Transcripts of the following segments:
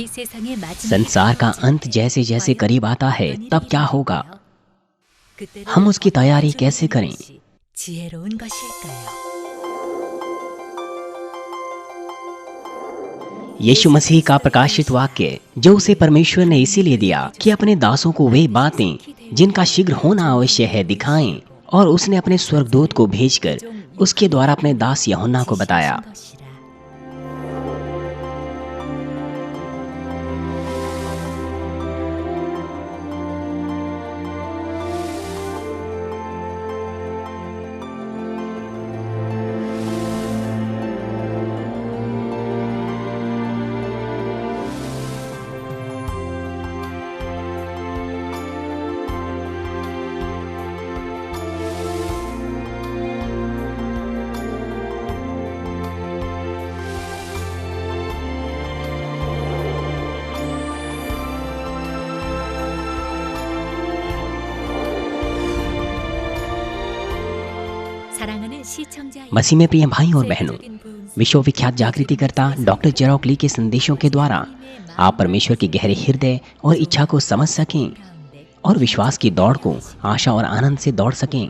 संसार का अंत जैसे जैसे करीब आता है तब क्या होगा, हम उसकी तैयारी कैसे करें? यीशु मसीह का प्रकाशित वाक्य जो उसे परमेश्वर ने इसीलिए दिया कि अपने दासों को वे बातें जिनका शीघ्र होना आवश्य है दिखाएं, और उसने अपने स्वर्गदूत को भेजकर उसके द्वारा अपने दास यूहन्ना को बताया। मसीह में प्रिय भाई और बहनों, विश्वविख्यात जागृतिकर्ता डॉक्टर जेरोक ली के संदेशों के द्वारा आप परमेश्वर के गहरे हृदय और इच्छा को समझ सकें और विश्वास की दौड़ को आशा और आनंद से दौड़ सकें।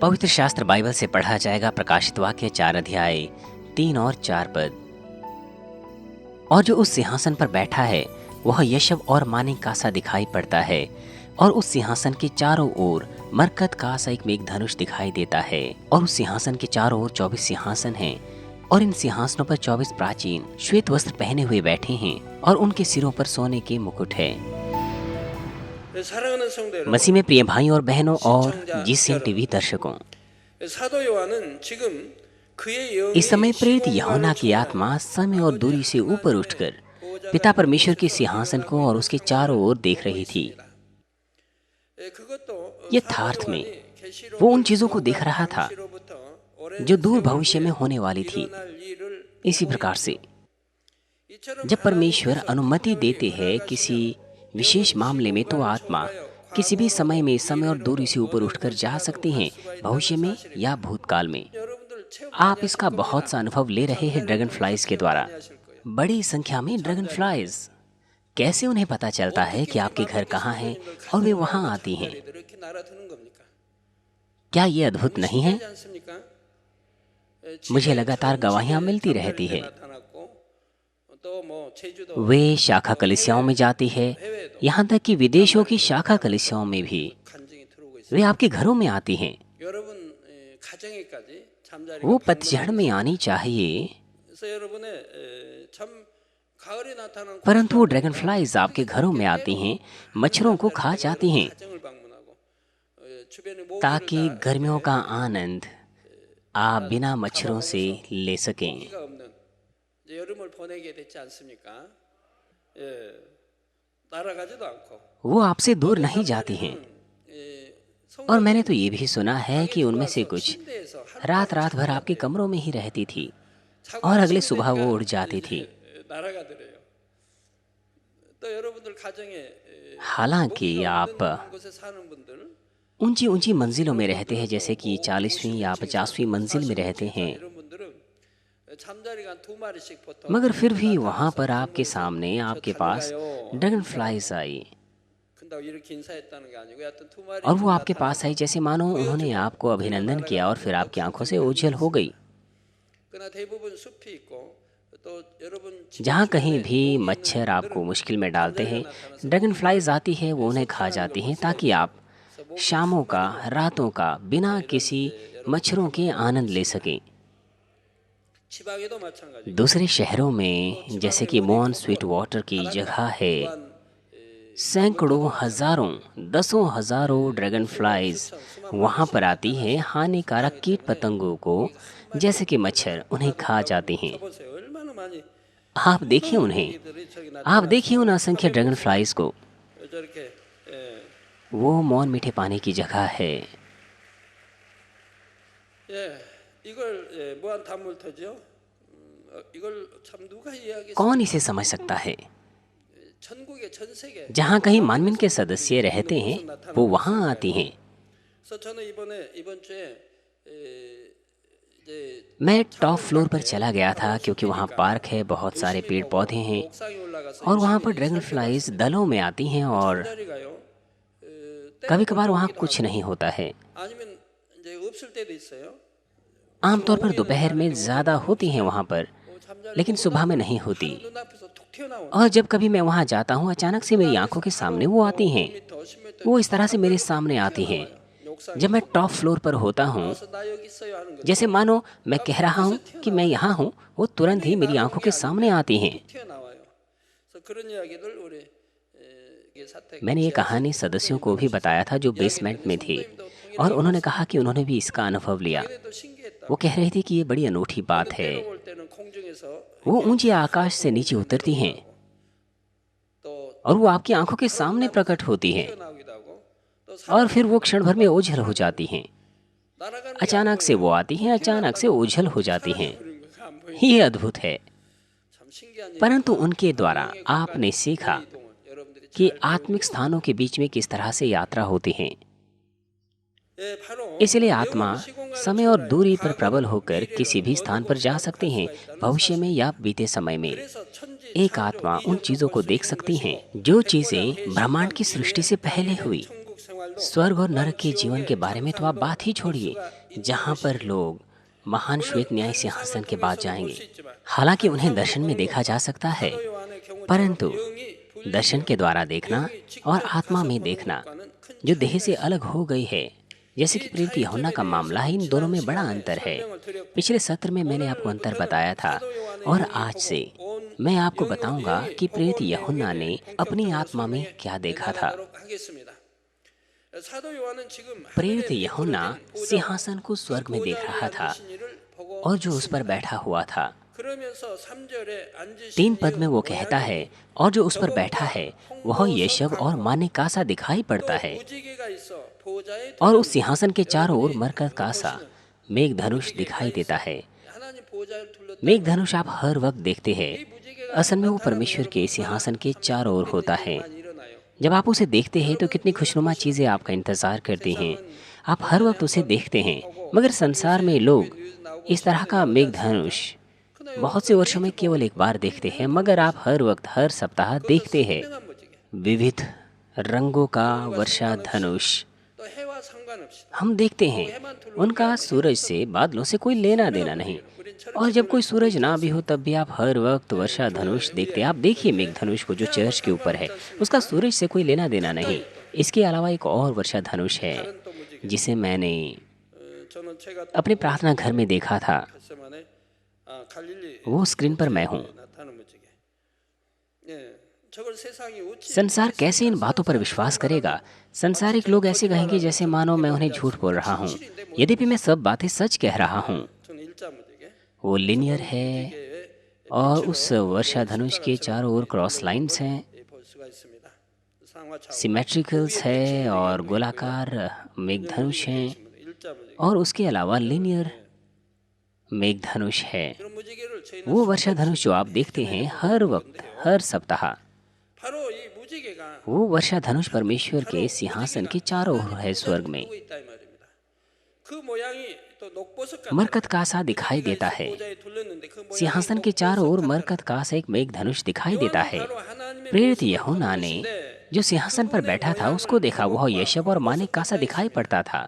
पवित्र शास्त्र बाइबल से पढ़ा जाएगा प्रकाशित वाक्य 4 अध्याय 3 और 4 पद। और जो उस सिंहासन पर बैठा है वह यशब और मानिक का सा दिखाई पड़ता है, और उस सिंहासन के चारों ओर मरकत का सा एक मेघधनुष दिखाई देता है, और उस सिंहासन के चारों ओर 24 सिंहासन हैं, और इन सिंहासनों पर 24 प्राचीन श्वेत वस्त्र पहने हुए बैठे हैं, और उनके सिरों पर सोने के मुकुट है। मसीह में प्रिय भाई और बहनों और जीसीएम टीवी दर्शकों, इस समय प्रेरित यूहन्ना की आत्मा समय और दूरी से ऊपर उठकर पिता परमेश्वर के सिंहासन को और उसके चारों ओर देख रही थी। यथार्थ में वो उन चीजों को देख रहा था जो दूर भविष्य में होने वाली थी। इसी प्रकार से जब परमेश्वर अनुमति देते हैं किसी विशेष मामले में, तो आत्मा किसी भी समय में समय और दूरी से ऊपर उठकर जा सकती हैं, भविष्य में या भूतकाल में। आप इसका बहुत सा अनुभव ले रहे हैं ड्रैगन फ्लाइज के द्वारा। बड़ी संख्या में ड्रैगन फ्लाइज, कैसे उन्हें पता चलता है कि आपके घर कहाँ है और वे वहां आती हैं? क्या ये अद्भुत नहीं है? मुझे लगातार गवाहियां मिलती रहती है। वे शाखा कलीसियाओं में जाती है, यहाँ तक कि विदेशों की शाखा कलीसियाओं में भी वे आपके घरों में आती हैं। वो पतझड़ में आनी चाहिए, परंतु वो ड्रैगन फ्लाइज आपके घरों में आती हैं, मच्छरों को खा जाती हैं, ताकि गर्मियों का आनंद आप बिना मच्छरों से ले सकें। वो आपसे दूर नहीं जाती हैं। और मैंने तो ये भी सुना है कि उनमें से कुछ रात रात भर आपके कमरों में ही रहती थी और अगले सुबह वो उड़ जाती थी। हालांकि आप ऊंची ऊंची मंजिलों में रहते हैं, जैसे कि 40वीं या 50वीं मंजिल में रहते हैं, मगर फिर भी वहां पर आपके सामने, आपके पास ड्रैगन फ्लाइज आई, और वो आपके पास आई जैसे मानो उन्होंने आपको अभिनंदन किया और फिर आपकी आंखों से ओझल हो गई। जहाँ कहीं भी मच्छर आपको मुश्किल में डालते हैं, ड्रैगन फ्लाइज आती है, वो उन्हें खा जाती हैं, ताकि आप शामों का, रातों का बिना किसी मच्छरों के आनंद ले सकें। दूसरे शहरों में, जैसे कि मॉन स्वीट वाटर की जगह है, सैकड़ों, हजारों, दसों हजारों ड्रैगन फ्लाइज वहाँ पर आती हैं, हानिकारक कीट पतंगों को, जैसे कि मच्छर, उन्हें खा जाते हैं। आप देखिए उन्हें, आप देखिए उन असंख्य ड्रैगन फ्लाइज को। वो मौन मीठे पानी की जगह है। कौन इसे समझ सकता है? जहाँ कहीं मानवीन के सदस्य रहते हैं वो वहाँ आती हैं। मैं टॉप फ्लोर पर चला गया था क्योंकि वहाँ पार्क है, बहुत सारे पेड़ पौधे हैं और वहाँ पर ड्रैगन फ्लाइज दलों में आती हैं और कभी कभार वहाँ कुछ नहीं होता है। आमतौर पर दोपहर में ज़्यादा होती हैं वहाँ पर, लेकिन सुबह में नहीं होती। और जब कभी मैं वहाँ जाता हूँ अचानक से मेरी आंखों के सामने वो आती हैं। वो इस तरह से मेरे सामने आती हैं। जब मैं टॉप फ्लोर पर होता हूँ, जैसे मानो मैं कह रहा हूँ कि मैं यहाँ हूँ, वो तुरंत ही मेरी आंखों के सामने आती हैं। मैंने ये कहानी सदस्यों को भी बताया था जो बेसमेंट में थे और उन्होंने कहा कि उन्होंने भी इसका अनुभव लिया। वो कह रहे थे कि ये बड़ी अनूठी बात है। वो ऊंचे आकाश से नीचे उतरती हैं और वो आपकी आंखों के सामने प्रकट होती हैं और फिर वो क्षण भर में ओझल हो जाती हैं। अचानक से वो आती हैं, अचानक से ओझल हो जाती हैं। ये अद्भुत है। परंतु उनके द्वारा आपने सीखा कि आत्मिक स्थानों के बीच में किस तरह से यात्रा होती है। इसलिए आत्मा समय और दूरी पर प्रबल होकर किसी भी स्थान पर जा सकते हैं, भविष्य में या बीते समय में। एक आत्मा उन चीजों को देख सकती हैं जो चीजें ब्रह्मांड की सृष्टि से पहले हुई। स्वर्ग और नरक के जीवन के बारे में तो आप बात ही छोड़िए, जहाँ पर लोग महान श्वेत न्याय सिंहासन के बाद जाएंगे। हालांकि उन्हें दर्शन में देखा जा सकता है, परंतु दर्शन के द्वारा देखना और आत्मा में देखना जो देह से अलग हो गई है, जैसे कि प्रेरित यूहन्ना का मामला है, इन दोनों में बड़ा अंतर है। पिछले सत्र में मैंने आपको अंतर बताया था और आज से मैं आपको बताऊंगा कि प्रेरित यूहन्ना ने अपनी आत्मा में क्या देखा था। प्रेरित यूहन्ना सिंहासन को स्वर्ग में देख रहा था और जो उस पर बैठा हुआ था। 3 पद में वो कहता है, और जो उस पर बैठा है वह यशब और मान्य कासा दिखाई पड़ता है और उस सिंहासन के चारों ओर मरकत कासा मेघ धनुष दिखाई देता है। मेघ धनुष आप हर वक्त देखते हैं। असल में वो परमेश्वर के सिंहासन के चारों ओर होता है। जब आप उसे देखते हैं तो कितनी खुशनुमा चीजें आपका इंतजार करती हैं। आप हर वक्त उसे देखते हैं, मगर संसार में लोग इस तरह का मेघ धनुष बहुत से वर्षों में केवल एक बार देखते हैं, मगर आप हर वक्त हर सप्ताह देखते हैं। विविध रंगों का वर्षा धनुष हम देखते हैं। उनका सूरज से बादलों से कोई लेना देना नहीं, और जब कोई सूरज ना भी हो तब भी आप हर वक्त वर्षा धनुष देखते हैं। आप देखिए मेघ धनुष को जो चर्च के ऊपर है, उसका सूरज से कोई लेना देना नहीं। इसके अलावा एक और वर्षा धनुष है जिसे मैंने अपने प्रार्थना घर में देखा था। वो स्क्रीन पर मैं हूँ। संसार कैसे इन बातों पर विश्वास करेगा? संसारिक लोग ऐसे कहेंगे जैसे मानो मैं उन्हें झूठ बोल रहा हूँ, यद्यपि मैं सब बातें सच कह रहा हूँ। वो लिनियर है और उस वर्षा धनुष के चारों ओर क्रॉस लाइन्स हैं, सिमेट्रिकल्स है और गोलाकार मेघ धनुष हैं, और उसके अलावा लिनियर मेघ धनुष है। वो वर्षा धनुष जो आप देखते हैं हर वक्त हर सप्ताह, वो वर्षा धनुष परमेश्वर के सिंहासन के चारों ओर है स्वर्ग में। मरकत कासा दिखाई देता है। सिंहासन के चारों ओर मरकत कासा एक मेघ धनुष दिखाई देता है। प्रेरित यूहन्ना ने जो सिंहासन पर बैठा था उसको देखा। वह यशब और मान्य कासा दिखाई पड़ता था।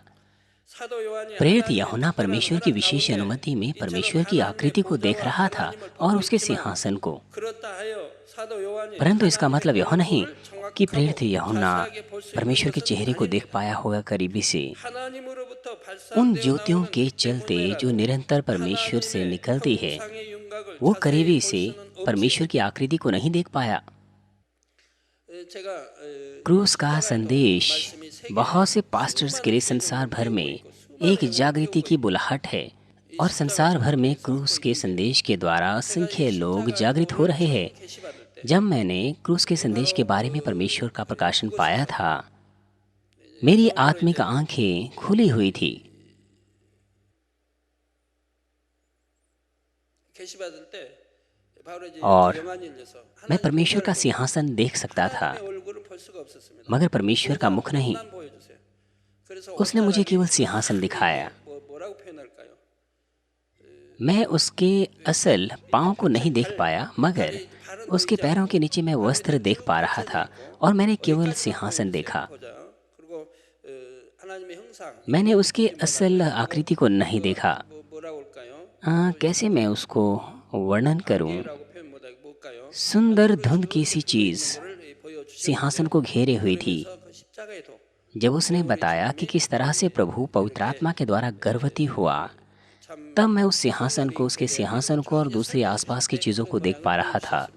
प्रेरित यूहन्ना परमेश्वर की विशेष अनुमति में परमेश्वर की आकृति को देख रहा था और उसके सिंहासन को। परंतु इसका मतलब यह नहीं कि प्रेरित यूहन्ना परमेश्वर के चेहरे को देख पाया होगा करीबी से। उन ज्योतियों के चलते जो निरंतर परमेश्वर से निकलती है, वो करीबी से परमेश्वर की आकृति को नहीं देख पाया। क्रूस का संदेश बहुत से पास्टर्स के लिए संसार भर में एक जागृति की बुलाहट है, और संसार भर में क्रूस के संदेश के द्वारा असंख्य लोग जागृत हो रहे हैं। जब मैंने क्रूस के संदेश के बारे में परमेश्वर का प्रकाशन पाया था, मेरी आत्मिक आंखें खुली हुई थी। और मैं परमेश्वर का सिंहासन देख सकता था, मगर परमेश्वर का मुख नहीं। उसने मुझे केवल सिंहासन दिखाया। मैं उसके असल पाँव को नहीं देख पाया, मगर उसके पैरों के नीचे मैं वस्त्र देख पा रहा था और मैंने केवल सिंहासन देखा। मैंने उसके असल आकृति को नहीं देखा। कैसे मैं उसको वर्णन करूं? सुंदर धुंध की सी चीज सिंहासन को घेरे हुई थी। जब उसने बताया कि किस तरह से प्रभु पवित्र आत्मा के द्वारा गर्भवती हुआ, तब मैं उस सिंहासन को, उसके सिंहासन को और दूसरी आसपास की चीजों को देख पा रहा था।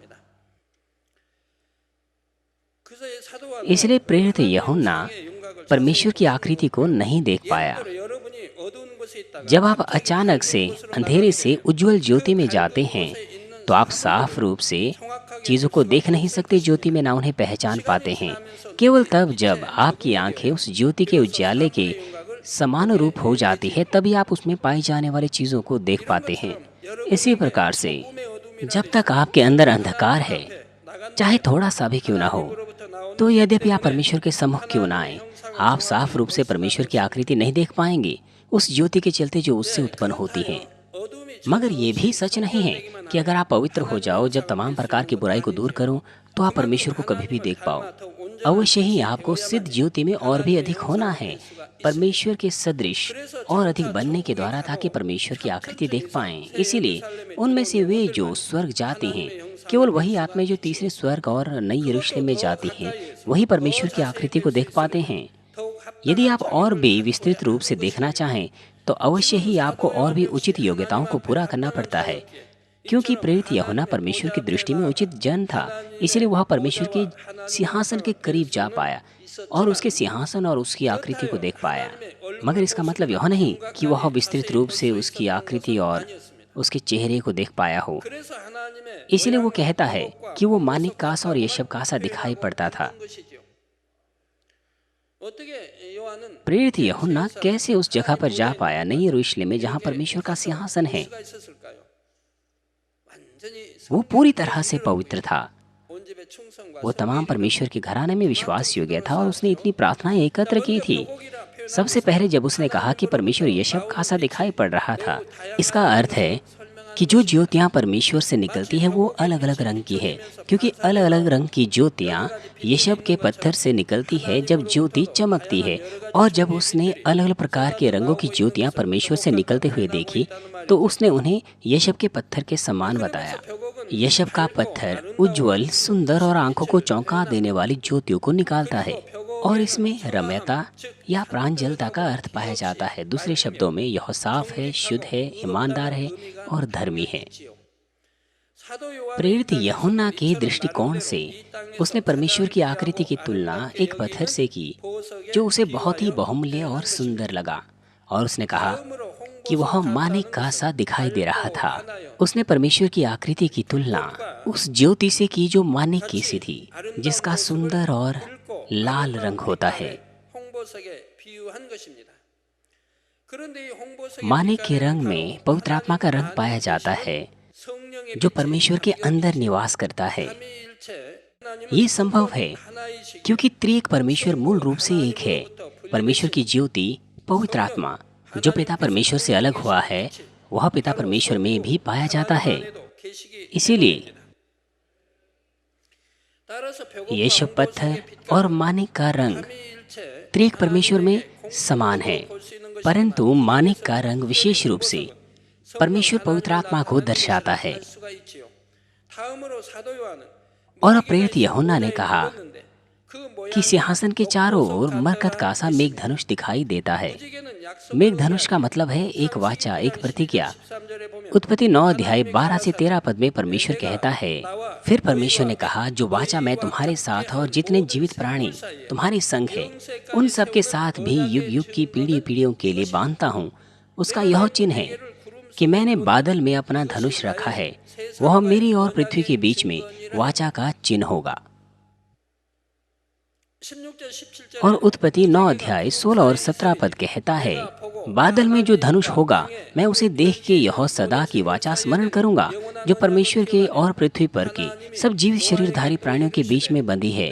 इसलिए प्रेरित यूहन्ना परमेश्वर की आकृति को नहीं देख पाया। जब आप अचानक से अंधेरे से उज्जवल ज्योति में जाते हैं, तो आप साफ रूप से चीजों को देख नहीं सकते। ज्योति में ना उन्हें पहचान पाते हैं। केवल तब जब आपकी आंखें उस ज्योति के उजाले के समान रूप हो जाती है, तभी आप उसमें पाई जाने वाली चीजों को देख पाते हैं। इसी प्रकार से जब तक आपके अंदर अंधकार है, चाहे थोड़ा सा भी क्यों ना हो, तो यद्यपि आप परमेश्वर के सम्मुख क्यों ना आए, आप साफ रूप से परमेश्वर की आकृति नहीं देख पाएंगे, उस ज्योति के चलते जो उससे उत्पन्न होती है। मगर ये भी सच नहीं है कि अगर आप पवित्र हो जाओ, जब तमाम प्रकार की बुराई को दूर करो, तो आप परमेश्वर को कभी भी देख पाओ। अवश्य ही आपको सिद्ध ज्योति में और भी अधिक होना है, परमेश्वर के सदृश और अधिक बनने के द्वारा, ताकि परमेश्वर की आकृति देख पाएं। इसीलिए उनमें से वे जो स्वर्ग जाते हैं, केवल वही आत्मा जो तीसरे स्वर्ग और नई यरूशलेम में जाती हैं, वही परमेश्वर की आकृति को देख पाते हैं। यदि आप और भी विस्तृत रूप से देखना चाहें, तो अवश्य ही आपको और भी उचित योग्यताओं को पूरा करना पड़ता है, क्योंकि प्रेरित यूहन्ना परमेश्वर की दृष्टि में उचित जन था। इसलिए वह परमेश्वर के सिंहासन के करीब जा पाया और उसके सिंहासन और उसकी आकृति को देख पाया। मगर इसका मतलब यह नहीं कि वह विस्तृत रूप से उसकी आकृति और उसके चेहरे को देख पाया हो। इसलिए वो कहता है कि वो मानिक कासा और यशब कासा दिखाई पड़ता था। प्रेरित यूहन्ना कैसे उस जगह पर जा पाया, नई यरूशलेम में, जहाँ परमेश्वर का सिंहासन है? वो पूरी तरह से पवित्र था। वो तमाम परमेश्वर के घराने में विश्वास योग्य था और उसने इतनी प्रार्थनाएं एकत्र की थी। सबसे पहले जब उसने कहा कि परमेश्वर यशब कासा दिखाई पड़ रहा था, इसका अर्थ है कि जो ज्योतियाँ परमेश्वर से निकलती है वो अलग अलग रंग की है, क्योंकि अलग अलग रंग की ज्योतियाँ यशब के पत्थर से निकलती है जब ज्योति चमकती है। और जब उसने अलग अलग प्रकार के रंगों की ज्योतियाँ परमेश्वर से निकलते हुए देखी, तो उसने उन्हें यशब के पत्थर के समान बताया। यशब का पत्थर उज्जवल, सुंदर और आंखों को चौंका देने वाली ज्योतियों को निकालता है, और इसमें रम्यता या प्रांजलता का अर्थ पाया जाता है। दूसरे शब्दों में, यह साफ है, शुद्ध है, ईमानदार है और धर्मी है। प्रेरित यूहन्ना के दृष्टिकोण से उसने परमेश्वर की आकृति की तुलना एक पत्थर से की, जो उसे बहुत ही बहुमूल्य और सुंदर लगा, और उसने कहा कि वह मानिक का सा दिखाई दे रहा था। उसने परमेश्वर की आकृति की तुलना उस ज्योति से की जो मानिक की सी थी, जिसका सुंदर और लाल रंग होता है। मानिक के रंग में पवित्र आत्मा का रंग पाया जाता है, जो परमेश्वर के अंदर निवास करता है। ये संभव है क्योंकि त्रिएक परमेश्वर मूल रूप से एक है। परमेश्वर की ज्योति, पवित्र आत्मा, जो पिता परमेश्वर से अलग हुआ है, वह पिता परमेश्वर में भी पाया जाता है। इसीलिए यशब पत्थर और मानिक का रंग त्रिएक परमेश्वर में समान है, परंतु मानिक का रंग विशेष रूप से परमेश्वर पवित्र आत्मा को दर्शाता है। और प्रेरित यूहन्ना ने कहा कि सिंहासन के चारों ओर मरकत का सा मेघधनुष दिखाई देता है। मेघधनुष का मतलब है एक वाचा, एक प्रतिज्ञा। उत्पत्ति 9 अध्याय 12 से 13 पद में परमेश्वर कहता है, फिर परमेश्वर ने कहा, जो वाचा मैं तुम्हारे साथ और जितने जीवित प्राणी तुम्हारे संग है, उन सब के साथ भी युग युग की पीढ़ी पीढ़ियों के लिए बांधता हूँ, उसका यह चिन्ह है कि मैंने बादल में अपना धनुष रखा है। वह मेरी और पृथ्वी के बीच में वाचा का चिन्ह होगा। और उत्पत्ति 9 अध्याय 16 और 17 पद कहता है, बादल में जो धनुष होगा मैं उसे देख के यह सदा की वाचा स्मरण करूंगा जो परमेश्वर के और पृथ्वी पर के सब जीवित शरीरधारी प्राणियों के बीच में बंधी है।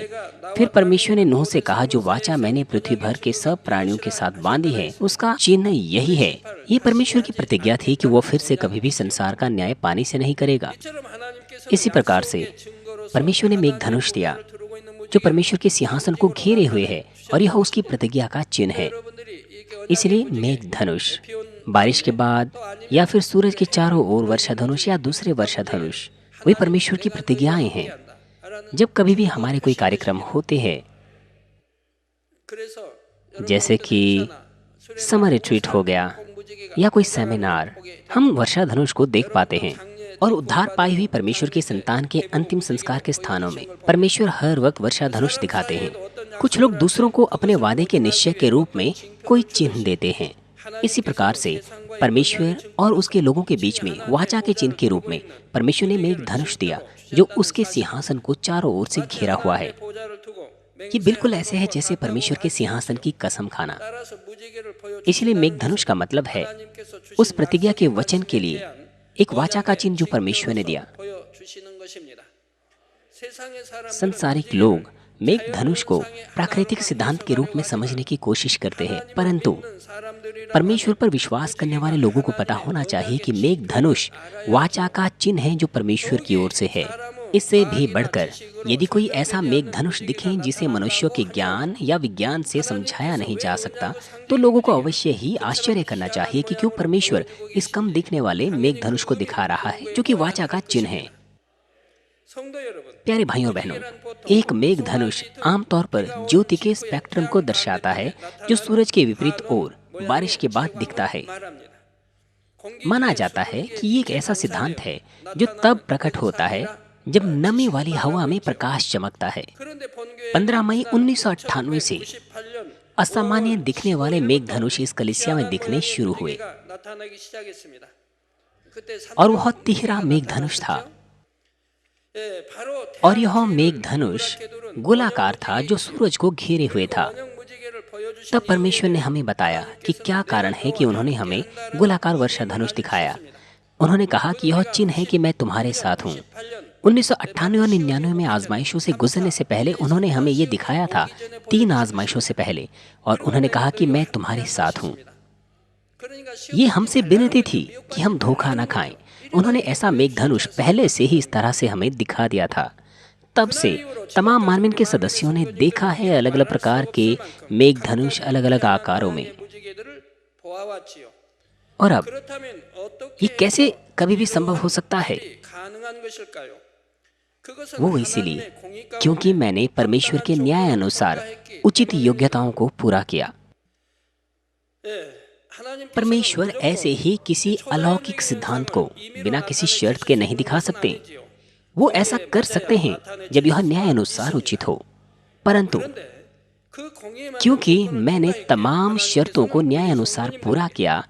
फिर परमेश्वर ने नूह से कहा, जो वाचा मैंने पृथ्वी भर के सब प्राणियों के साथ बांधी है उसका चिन्ह यही है। ये परमेश्वर की प्रतिज्ञा थी कि वो फिर से कभी भी संसार का न्याय पानी से नहीं करेगा। इसी प्रकार से परमेश्वर ने मेघ धनुष दिया जो परमेश्वर के सिंहासन को घेरे हुए है और यह उसकी प्रतिज्ञा का चिन्ह है। इसलिए मेघ धनुष बारिश के बाद या फिर सूरज के चारों ओर वर्षा धनुष या दूसरे वर्षा धनुष वे परमेश्वर की प्रतिज्ञाएं हैं। जब कभी भी हमारे कोई कार्यक्रम होते हैं, जैसे कि समर रिट्रीट हो गया या कोई सेमिनार, हम वर्षा धनुष को देख पाते हैं। और उद्धार पाई हुई परमेश्वर के संतान के अंतिम संस्कार के स्थानों में परमेश्वर हर वक्त वर्षा धनुष दिखाते हैं। कुछ लोग दूसरों को अपने वादे के निश्चय के रूप में कोई चिन्ह देते हैं। इसी प्रकार से परमेश्वर और उसके लोगों के बीच में वाचा के चिन्ह के रूप में परमेश्वर ने मेघ धनुष दिया जो उसके सिंहासन को चारों ओर से घेरा हुआ है। ये बिल्कुल ऐसे है जैसे परमेश्वर के सिंहासन की कसम खाना। इसलिए मेघ धनुष का मतलब है उस प्रतिज्ञा के वचन के लिए एक वाचा का चिन्ह जो परमेश्वर ने दिया। संसारिक लोग मेघ धनुष को प्राकृतिक सिद्धांत के रूप में समझने की कोशिश करते हैं, परंतु परमेश्वर पर विश्वास करने वाले लोगों को पता होना चाहिए कि मेघ धनुष वाचा का चिन्ह है जो परमेश्वर की ओर से है। इससे भी बढ़कर यदि कोई ऐसा मेघ धनुष दिखे जिसे मनुष्यों के ज्ञान या विज्ञान से समझाया नहीं जा सकता, तो लोगों को अवश्य ही आश्चर्य करना चाहिए कि क्यों परमेश्वर इस कम दिखने वाले मेघ धनुष को दिखा रहा है जो कि वाचा का चिन्ह है। प्यारे भाइयों और बहनों, एक मेघ धनुष आमतौर पर ज्योति के स्पेक्ट्रम को दर्शाता है जो सूरज के विपरीत ओर बारिश के बाद दिखता है। माना जाता है कि ये एक ऐसा सिद्धांत है जो तब प्रकट होता है जब नमी वाली हवा में प्रकाश चमकता है। 15 मई 1998 से असामान्य दिखने वाले मेघ धनुष इस कलीसिया में दिखने शुरू हुए और वह तिहरा मेघ धनुष था। और यह मेघ धनुष गोलाकार था जो सूरज को घेरे हुए था। तब परमेश्वर ने हमें बताया कि क्या कारण है कि उन्होंने हमें गोलाकार वर्षा धनुष दिखाया। उन्होंने कहा कि यह चिन्ह है कि मैं तुम्हारे साथ हूँ। 1998 और 99 में आजमाइशों से गुजरने से पहले उन्होंने हमें ये दिखाया था, 3 आजमाइशों से पहले, और उन्होंने कहा कि मैं तुम्हारे साथ हूँ। ये हमसे विनती थी कि हम धोखा न खाएं। उन्होंने ऐसा मेघ धनुष पहले से ही इस तरह से हमें दिखा दिया था। तब से तमाम मार्मिन के सदस्यों ने देखा है अलग अलग प्रकार के मेघ धनुष अलग अलग आकारों में। और अब ये कैसे कभी भी संभव हो सकता है? वो इसीलिए क्योंकि मैंने परमेश्वर के न्याय अनुसार उचित योग्यताओं को पूरा किया। परमेश्वर ऐसे ही किसी अलौकिक सिद्धांत को बिना किसी शर्त के नहीं दिखा सकते। वो ऐसा कर सकते हैं जब यह न्याय अनुसार उचित हो, परंतु क्योंकि मैंने तमाम शर्तों को न्याय अनुसार पूरा किया,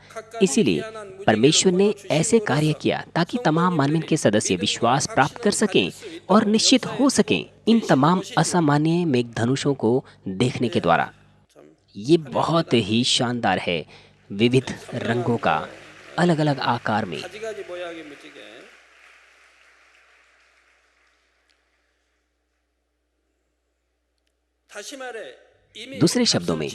इसीलिए परमेश्वर ने ऐसे कार्य किया ताकि तमाम मानवीय के सदस्य विश्वास प्राप्त कर सकें और निश्चित हो सकें इन तमाम असामान्य मेघधनुषों को देखने के द्वारा। ये बहुत ही शानदार है, विविध रंगों का, अलग अलग आकार में। दूसरे शब्दों में,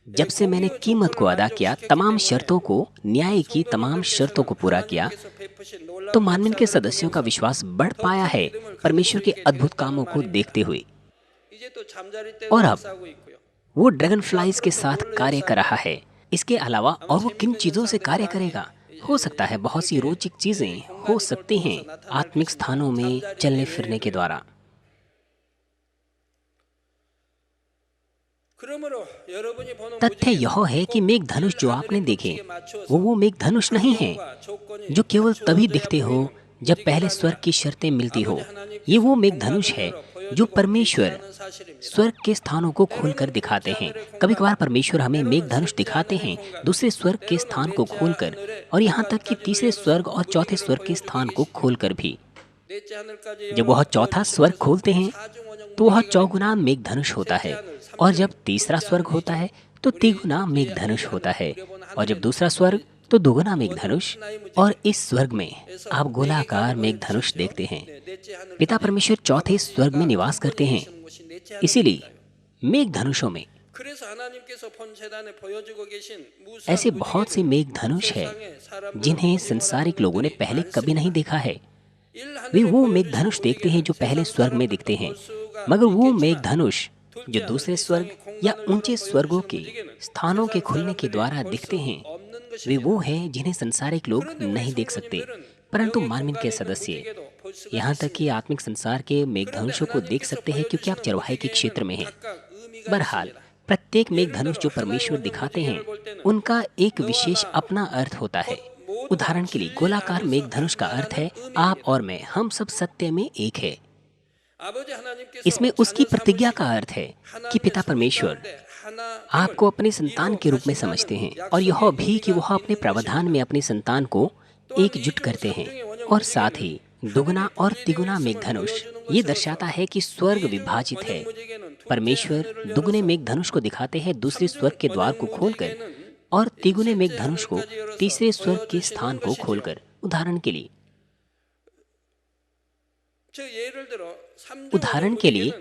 जब से मैंने कीमत को अदा किया, तमाम शर्तों को, न्याय की तमाम शर्तों को पूरा किया, तो मानवीय के सदस्यों का विश्वास बढ़ पाया है परमेश्वर के अद्भुत कामों को देखते हुए। और अब वो ड्रैगन फ्लाइज के साथ कार्य कर रहा है। इसके अलावा और वो किन चीजों से कार्य करेगा? हो सकता है बहुत सी रोचक चीजें हो सकती हैं आत्मिक स्थानों में चलने फिरने के द्वारा। तथ्य यह है कि मेघ धनुष जो आपने देखे वो मेघ धनुष नहीं है जो केवल तभी दिखते हो जब पहले स्वर्ग की शर्तें मिलती हो। ये वो मेघ धनुष है जो परमेश्वर स्वर्ग के स्थानों को खोलकर दिखाते हैं। कभी कभार परमेश्वर हमें मेघ धनुष दिखाते हैं दूसरे स्वर्ग के स्थान को खोलकर, और यहाँ तक कि तीसरे स्वर्ग और चौथे स्वर्ग के स्थान को खोलकर भी। जब वह चौथा स्वर्ग खोलते हैं तो वह चौगुना मेघधनुष होता है, और जब तीसरा स्वर्ग होता है तो तिगुना मेघधनुष होता है, और जब दूसरा स्वर्ग तो दुगुना मेघधनुष। और इस स्वर्ग में आप गोलाकार मेघधनुष देखते हैं। पिता परमेश्वर चौथे स्वर्ग में निवास करते हैं, इसीलिए मेघधनुषों में ऐसे बहुत से मेघधनुष हैं जिन्हें संसारिक लोगों ने पहले कभी नहीं देखा है। वे वो मेघधनुष देखते हैं जो पहले स्वर्ग में दिखते हैं, मगर वो मेघधनुष जो दूसरे स्वर्ग या ऊंचे स्वर्गों के स्थानों के खुलने के द्वारा दिखते हैं, वे वो हैं जिन्हें संसारिक लोग नहीं देख सकते, परंतु मानवीन के सदस्य यहाँ तक कि आत्मिक संसार के मेघधनुषों को देख सकते हैं, क्योंकि आप चरवाहे के क्षेत्र में हैं। बहरहाल, प्रत्येक मेघधनुष जो परमेश्वर दिखाते हैं, उनका एक विशेष अपना अर्थ होता है। उदाहरण के लिए, गोलाकार मेघधनुष का अर्थ है आप और मैं, हम सब सत्य में एक है। इसमें उसकी प्रतिज्ञा का अर्थ है कि पिता परमेश्वर आपको अपने संतान के रूप में समझते हैं, और यह भी कि वह अपने प्रावधान में अपने संतान को एकजुट करते हैं। और साथ ही दुगुना और तिगुना मेघधनुष ये दर्शाता है कि स्वर्ग विभाजित है। परमेश्वर दुगुने मेघधनुष को दिखाते हैं दूसरे स्वर्ग के द्वार को खोलकर, और तिगुने मेघधनुष को तीसरे स्वर्ग के स्थान को खोलकर। उदाहरण के लिए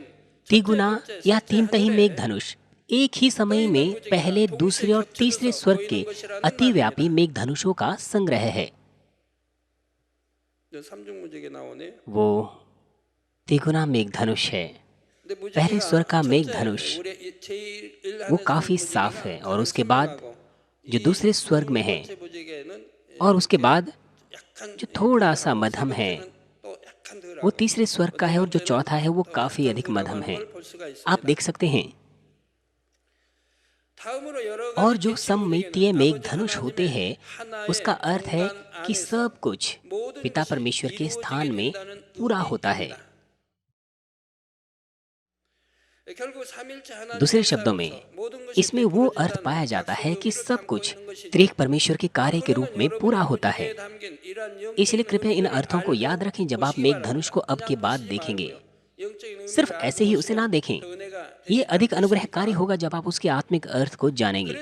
तिगुना या तीन तही मेघधनुष एक ही समय में पहले, दूसरे और तीसरे स्वर्ग के अतिव्यापी मेघधनुषों का संग्रह है। वो तिगुना मेघधनुष है। पहले स्वर्ग का मेघधनुष वो काफी साफ है, और उसके बाद जो दूसरे स्वर्ग में है, और उसके बाद जो थोड़ा सा मध्यम है वो तीसरे स्वर्ग का है, और जो चौथा है वो काफी अधिक मध्यम है। आप देख सकते हैं। और जो सममितीय मेघधनुष होते हैं, उसका अर्थ है कि सब कुछ पिता परमेश्वर के स्थान में पूरा होता है। दूसरे शब्दों में, इसमें वो अर्थ पाया जाता है कि सब कुछ त्रिएक परमेश्वर के कार्य के रूप में पूरा होता है। इसलिए कृपया इन अर्थों को याद रखें जब आप मेघधनुष को अब के बाद देखेंगे। सिर्फ ऐसे ही उसे ना देखें, ये अधिक अनुग्रहकारी होगा जब आप उसके आत्मिक अर्थ को जानेंगे।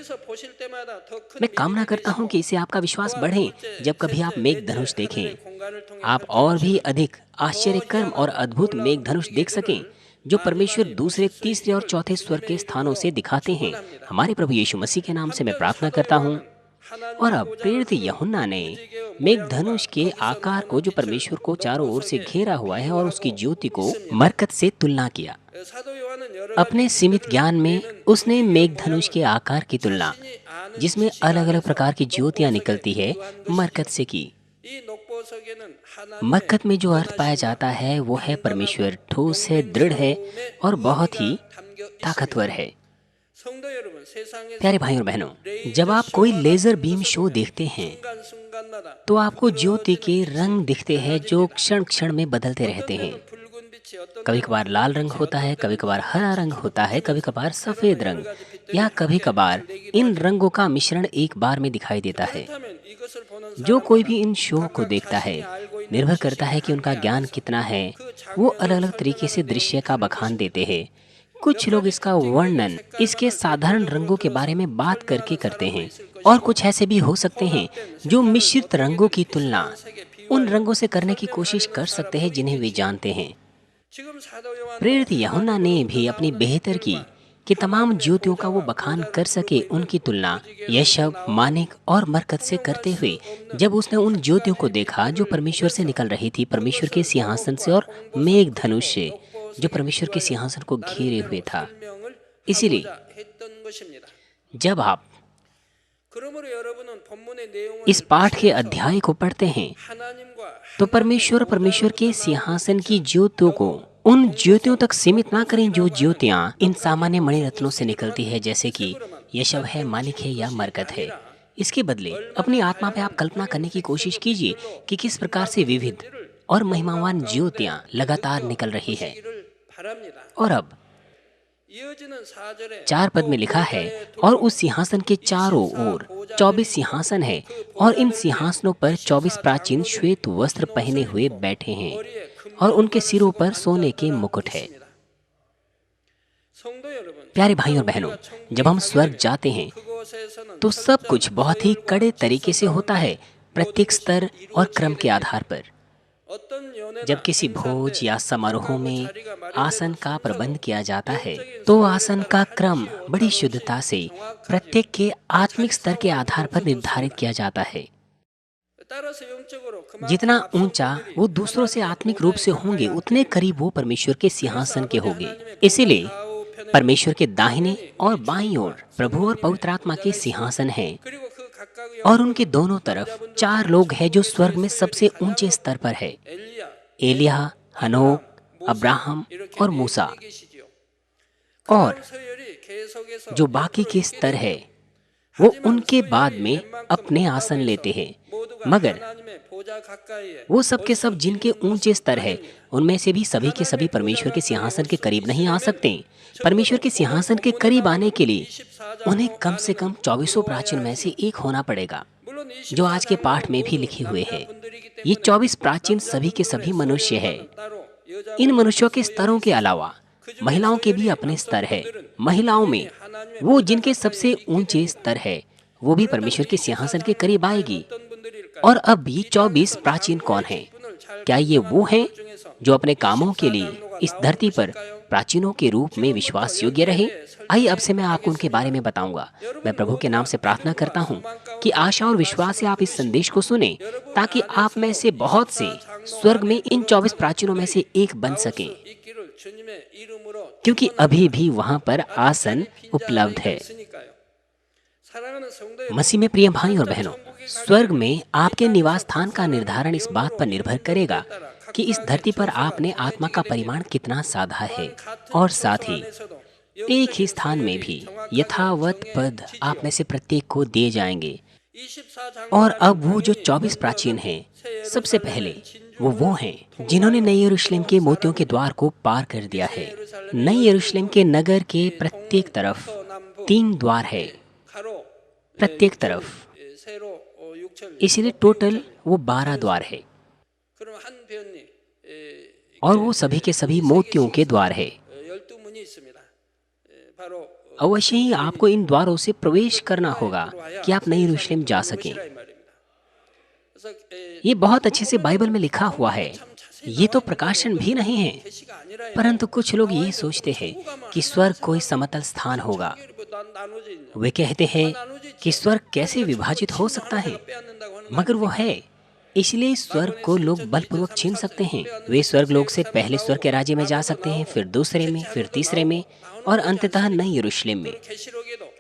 मैं कामना करता हूँ कि इससे आपका विश्वास बढ़े। जब कभी आप मेघधनुष देखें, आप और भी अधिक आश्चर्यकर्म और अद्भुत मेघधनुष देख सकें जो परमेश्वर दूसरे, तीसरे और चौथे स्वर्ग के स्थानों से दिखाते हैं। हमारे प्रभु यीशु मसीह के नाम से मैं प्रार्थना करता हूँ। और अब प्रेरित यूहन्ना ने मेघधनुष के आकार को जो परमेश्वर को चारों ओर से घेरा हुआ है और उसकी ज्योति को मरकत से तुलना किया। अपने सीमित ज्ञान में उसने मेघधनुष के आकार की तुलना, जिसमें अलग अलग प्रकार की ज्योतियां निकलती है, मरकत से की। मरकत में जो अर्थ पाया जाता है वो है परमेश्वर ठोस है, दृढ़ है और बहुत ही ताकतवर है। प्यारे भाई और बहनों, जब आप कोई लेजर बीम शो देखते हैं तो आपको ज्योति के रंग दिखते हैं जो क्षण क्षण में बदलते रहते हैं। कभी कभार लाल रंग होता है, कभी कभार हरा रंग होता है, कभी कभार सफेद रंग, या कभी कभार इन रंगों का मिश्रण एक बार में दिखाई देता है। जो कोई भी इन शो को देखता है, निर्भर करता है कि उनका ज्ञान कितना है। वो अलग अलग तरीके से दृश्य का बखान देते हैं। कुछ लोग इसका वर्णन इसके साधारण रंगों के बारे में बात करके करते हैं, और कुछ ऐसे भी हो सकते हैं जो मिश्रित रंगों की तुलना उन रंगों से करने की कोशिश कर सकते हैं जिन्हें वे जानते हैं। प्रेरित यूहन्ना ने भी अपनी बेहतर की कि तमाम ज्योतियों का वो बखान कर सके, उनकी तुलना यशब, मानिक और मरकत से करते हुए जब उसने उन ज्योतियों को देखा जो परमेश्वर से निकल रही थी, परमेश्वर के सिंहासन से और मेघधनुष से जो परमेश्वर के सिंहासन को घेरे हुए था। इसीलिए जब आप इस पाठ के अध्याय को पढ़ते हैं तो परमेश्वर के सिंहासन की ज्योतियों को उन ज्योतियों तक सीमित ना करें जो ज्योतियां इन सामान्य मणिरत्नों से निकलती है, जैसे कि यशब है, मानिक है या मरकत है। इसके बदले अपनी आत्मा पे आप कल्पना करने की कोशिश कीजिए कि किस प्रकार से विविध और महिमावान ज्योतियां लगातार निकल रही है। और अब 4 पद में लिखा है, और उस सिंहासन के चारों ओर 24 सिंहासन है, और इन सिंहासनों पर 24 प्राचीन श्वेत वस्त्र पहने हुए बैठे हैं। और उनके सिरों पर सोने के मुकुट है। प्यारे भाइयों और बहनों, जब हम स्वर्ग जाते हैं तो सब कुछ बहुत ही कड़े तरीके से होता है, प्रत्येक स्तर और क्रम के आधार पर। जब किसी भोज या समारोह में आसन का प्रबंध किया जाता है तो आसन का क्रम बड़ी शुद्धता से प्रत्येक के आत्मिक स्तर के आधार पर निर्धारित किया जाता है। जितना ऊंचा वो दूसरों से आत्मिक रूप से होंगे, उतने करीब वो परमेश्वर के सिंहासन के होंगे। इसीलिए परमेश्वर के दाहिने और बाईं ओर प्रभु और पवित्र आत्मा के सिंहासन हैं, और उनके दोनों तरफ 4 लोग हैं जो स्वर्ग में सबसे ऊंचे स्तर पर है। एलिय्याह, हनोक, अब्राहम और मूसा। और जो बाकी के स्तर है वो उनके बाद में अपने आसन लेते हैं, मगर वो सब के सब जिनके ऊंचे स्तर है उनमें से भी सभी के सभी परमेश्वर के सिंहासन के करीब नहीं आ सकते। परमेश्वर के सिंहासन के करीब आने के लिए उन्हें कम से कम 24 प्राचीन में से एक होना पड़ेगा, जो आज के पाठ में भी लिखे हुए हैं। ये 24 प्राचीन सभी के सभी मनुष्य है। इन मनुष्यों के स्तरों के अलावा महिलाओं के भी अपने स्तर है। महिलाओं में वो जिनके सबसे ऊंचे स्तर है वो भी परमेश्वर के सिंहासन के करीब आएगी। और अब ये 24 प्राचीन कौन हैं? क्या ये वो हैं जो अपने कामों के लिए इस धरती पर प्राचीनों के रूप में विश्वास योग्य रहे? आइए अब से मैं आपको उनके बारे में बताऊंगा। मैं प्रभु के नाम से प्रार्थना करता हूं कि आशा और विश्वास से आप इस संदेश को सुने, ताकि आप में से बहुत से स्वर्ग में इन 24 प्राचीनों में से एक बन सकें, क्योंकि अभी भी वहां पर आसन उपलब्ध है। मसीह में प्रिय भाई और बहनों, स्वर्ग में आपके निवास स्थान का निर्धारण इस बात पर निर्भर करेगा कि इस धरती पर आपने आत्मा का परिमाण कितना साधा है, और साथ ही एक ही स्थान में भी यथावत पद आप में से प्रत्येक को दिए जाएंगे। और अब वो जो 24 प्राचीन हैं, सबसे पहले वो हैं जिन्होंने नए यरूशलेम के मोतियों के द्वार को पार कर दिया है। नए यरूशलेम के नगर के प्रत्येक तरफ 3 द्वार है, प्रत्येक तरफ, इसलिए टोटल वो 12 द्वार है, और वो सभी के सभी मोतियों के द्वार है। अवश्य ही आपको इन द्वारों से प्रवेश करना होगा कि आप नई यरूशलेम जा सकें। ये बहुत अच्छे से बाइबल में लिखा हुआ है। ये तो प्रकाशन भी नहीं है, परंतु कुछ लोग ये सोचते हैं कि स्वर्ग कोई समतल स्थान होगा। वे कहते हैं कि स्वर्ग कैसे विभाजित हो सकता है, मगर वो है। इसलिए स्वर्ग को लोग बलपूर्वक छीन सकते हैं। वे स्वर्ग लोग से पहले स्वर्ग के राज्य में जा सकते हैं, फिर दूसरे में, फिर तीसरे में, और अंततः नई यरूशलेम में।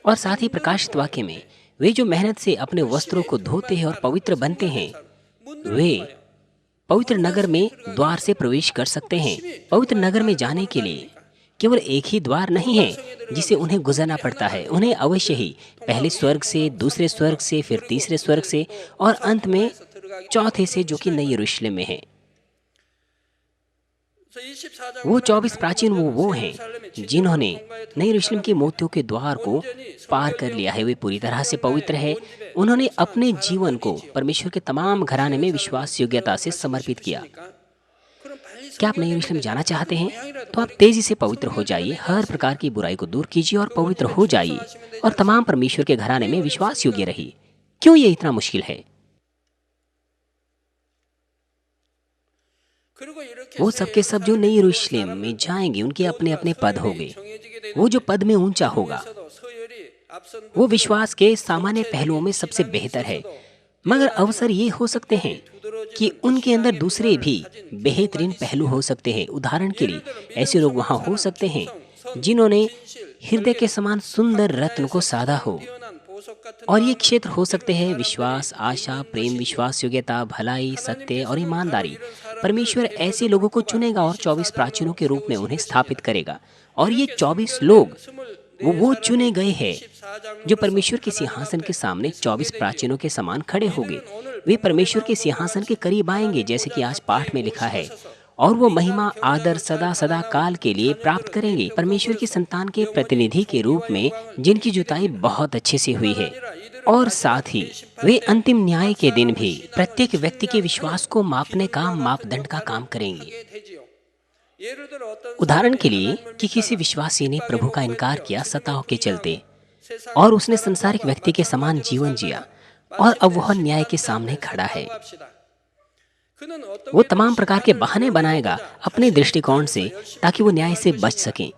और साथ ही प्रकाशित वाक्य में वे जो मेहनत से अपने वस्त्रों को धोते हैं और पवित्र बनते हैं, वे पवित्र नगर में द्वार से प्रवेश कर सकते हैं। पवित्र नगर में जाने के लिए केवल एक ही द्वार नहीं है जिसे उन्हें गुजरना पड़ता है। उन्हें अवश्य ही पहले स्वर्ग से, दूसरे स्वर्ग से, फिर तीसरे स्वर्ग से, और अंत में चौथे से, जो कि नई यरूशलेम में है। वो 24 प्राचीन वो हैं जिन्होंने नई यरूशलेम के मोतियों के द्वार को पार कर लिया है। वे पूरी तरह से पवित्र है। उन्होंने अपने जीवन को परमेश्वर के तमाम घराने में विश्वास योग्यता से समर्पित किया। क्या आप नई यरूशलेम जाना चाहते हैं? तो आप तेजी से पवित्र हो जाइए, हर प्रकार की बुराई को दूर कीजिए और पवित्र हो जाइए, और तमाम परमेश्वर के घराने में विश्वास योग्य रहिए। क्यों ये इतना मुश्किल है? वो सबके सब जो नई यरूशलेम में जाएंगे, उनके अपने अपने पद होंगे। वो जो पद में ऊंचा होगा वो विश्वास के सामान्य पहलुओं में सबसे बेहतर है, मगर अवसर ये हो सकते हैं कि उनके अंदर दूसरे भी बेहतरीन पहलू हो सकते हैं। उदाहरण के लिए ऐसे लोग वहाँ हो सकते हैं जिन्होंने हृदय के समान सुंदर रत्न को साधा हो, और ये क्षेत्र हो सकते हैं विश्वास, आशा, प्रेम, विश्वास योग्यता, भलाई, सत्य और ईमानदारी। परमेश्वर ऐसे लोगों को चुनेगा और 24 प्राचीनों के रूप में उन्हें स्थापित करेगा। और ये 24 लोग वो चुने गए हैं जो परमेश्वर के सिंहासन के सामने 24 प्राचीनों के समान खड़े होंगे। वे परमेश्वर के सिंहासन के करीब आएंगे, जैसे कि आज पाठ में लिखा है, और वो महिमा, आदर सदा सदा काल के लिए प्राप्त करेंगे, परमेश्वर की संतान के प्रतिनिधि के रूप में जिनकी जुताई बहुत अच्छे से हुई है। और साथ ही वे अंतिम न्याय के दिन भी प्रत्येक व्यक्ति के विश्वास को मापने का मापदंड का काम करेंगे। उदाहरण के लिए कि किसी विश्वासी ने प्रभु का इनकार किया सताव के चलते और उसने संसारिक व्यक्ति के समान जीवन जिया और अब वह न्याय के सामने खड़ा है। वो तमाम प्रकार के बहाने बनाएगा अपने दृष्टिकोण से ताकि वो न्याय से बच सके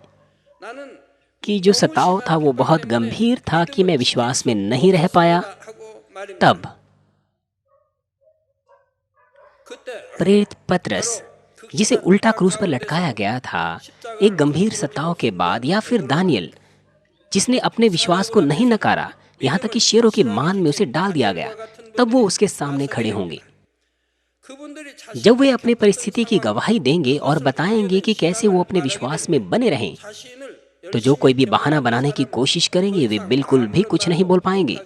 कि जो सताव था वो बहुत गंभीर था कि मैं विश्वास में नहीं रह पाया। तब प्रेरित पतरस, जिसे उल्टा क्रूस पर लटकाया गया था, एक गंभीर सताव के बाद, या फिर दानियल जिसने अपने विश्वास को नहीं नकारा, यहाँ तक कि शेरों की मान में उसे डाल दिया गया, तब वो उसके सामने खड़े होंगे। जब वे अपनी परिस्थिति की गवाही देंगे और बताएंगे कि कैसे वो अपने विश्वास में बने रहें, तो जो कोई भी बहाना बनाने की कोशिश करेंगे वे बिल्कुल भी कुछ नहीं बोल पाएंगे।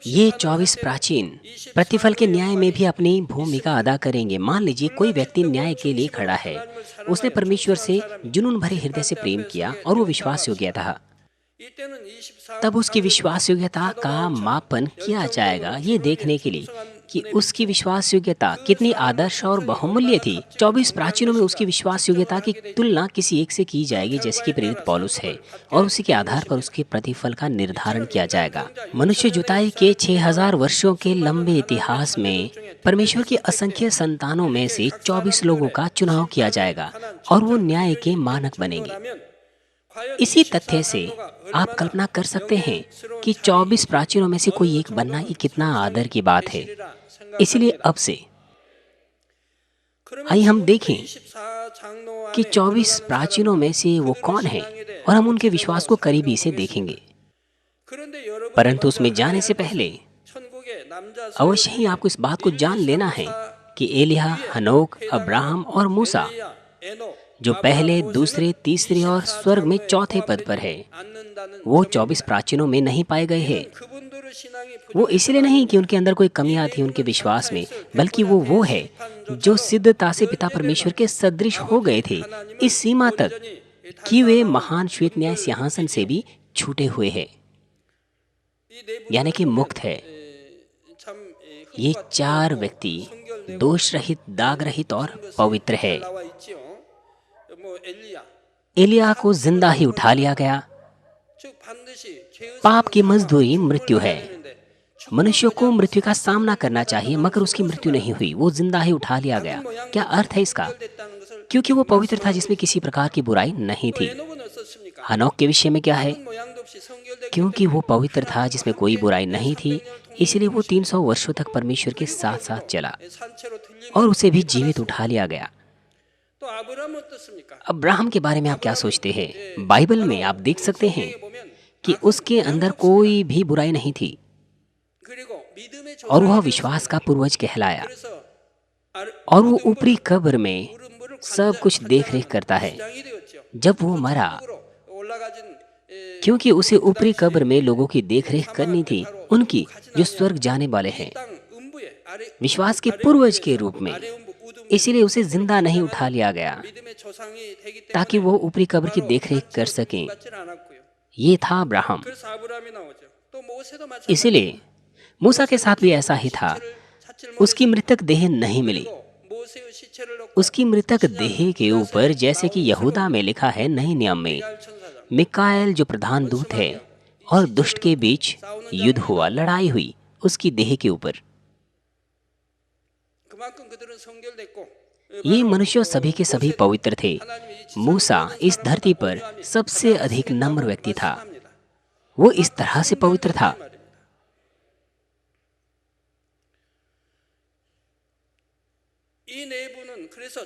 ये 24 प्राचीन प्रतिफल के न्याय में भी अपनी भूमिका अदा करेंगे। मान लीजिए कोई व्यक्ति न्याय के लिए खड़ा है। उसने परमेश्वर से जुनून भरे हृदय से प्रेम किया और वो विश्वास योग्य था। तब उसकी विश्वास योग्यता का मापन किया जाएगा, ये देखने के लिए कि उसकी विश्वास योग्यता कितनी आदर्श और बहुमूल्य थी। 24 प्राचीनों में उसकी विश्वास योग्यता की तुलना किसी एक से की जाएगी, जैसे कि प्रेरित पौलुस है, और उसी के आधार पर उसके प्रतिफल का निर्धारण किया जाएगा। मनुष्य जुताई के 6000 वर्षों के लंबे इतिहास में परमेश्वर की असंख्य संतानों में से 24 लोगों का चुनाव किया जाएगा और वो न्याय के मानक बनेंगे। इसी तथ्य से आप कल्पना कर सकते हैं कि 24 प्राचीनों में से कोई एक बनना ये कितना आदर की बात है। इसलिए अब से आइए हम देखें कि 24 प्राचीनों में से वो कौन है और हम उनके विश्वास को करीबी से देखेंगे। परंतु उसमें जाने से पहले अवश्य ही आपको इस बात को जान लेना है कि एलिया, हनोक, अब्राहम और मूसा, जो पहले, दूसरे, तीसरे और स्वर्ग में चौथे पद पर है, वो 24 प्राचीनों में नहीं पाए गए हैं। वो इसलिए नहीं कि उनके अंदर कोई कमियां थी उनके विश्वास में, बल्कि वो है जो सिद्धता से पिता परमेश्वर के सदृश हो गए थे, इस सीमा तक कि वे महान श्वेत न्याय सिंहासन से भी छूटे हुए हैं, यानी कि मुक्त है। ये 4 व्यक्ति दोष रहित, दाग रहित और पवित्र है। एलिया को जिंदा ही उठा लिया गया। पाप की मजदूरी मृत्यु है। मनुष्य को मृत्यु का सामना करना चाहिए, मगर उसकी मृत्यु नहीं हुई, वो जिंदा ही उठा लिया गया। क्या अर्थ है इसका? क्योंकि वो पवित्र था जिसमें किसी प्रकार की बुराई नहीं थी। हनोक के विषय में क्या है? क्योंकि वो पवित्र था जिसमें कोई बुराई नहीं थी, इसलिए वो 300 वर्षों तक परमेश्वर के साथ साथ चला और उसे भी जीवित उठा लिया गया। अब्राहम के बारे में आप क्या सोचते हैं? बाइबल में आप देख सकते हैं कि उसके अंदर कोई भी बुराई नहीं थी और वह विश्वास का पूर्वज कहलाया, और वो ऊपरी कब्र में सब कुछ देख रेख करता है। जब वो मरा, क्योंकि उसे ऊपरी कब्र में लोगों की देख रेख करनी थी, उनकी जो स्वर्ग जाने वाले हैं, विश्वास के पूर्वज के रूप में, इसलिए उसे जिंदा नहीं उठा लिया गया ताकि वो ऊपरी कब्र की देखरेख कर सकें। ये था अब्राहम। इसलिए मूसा के साथ भी ऐसा ही था। उसकी मृतक देह नहीं मिली। उसकी मृतक देह के ऊपर, जैसे कि यहूदा में लिखा है नए नियम में, मिकाएल जो प्रधान दूत है और दुष्ट के बीच युद्ध हुआ, लड़ाई हुई उसकी देह के ऊपर। ये मनुष्य सभी के सभी पवित्र थे। मूसा इस धरती पर सबसे अधिक नम्र व्यक्ति था। वो इस तरह से पवित्र था।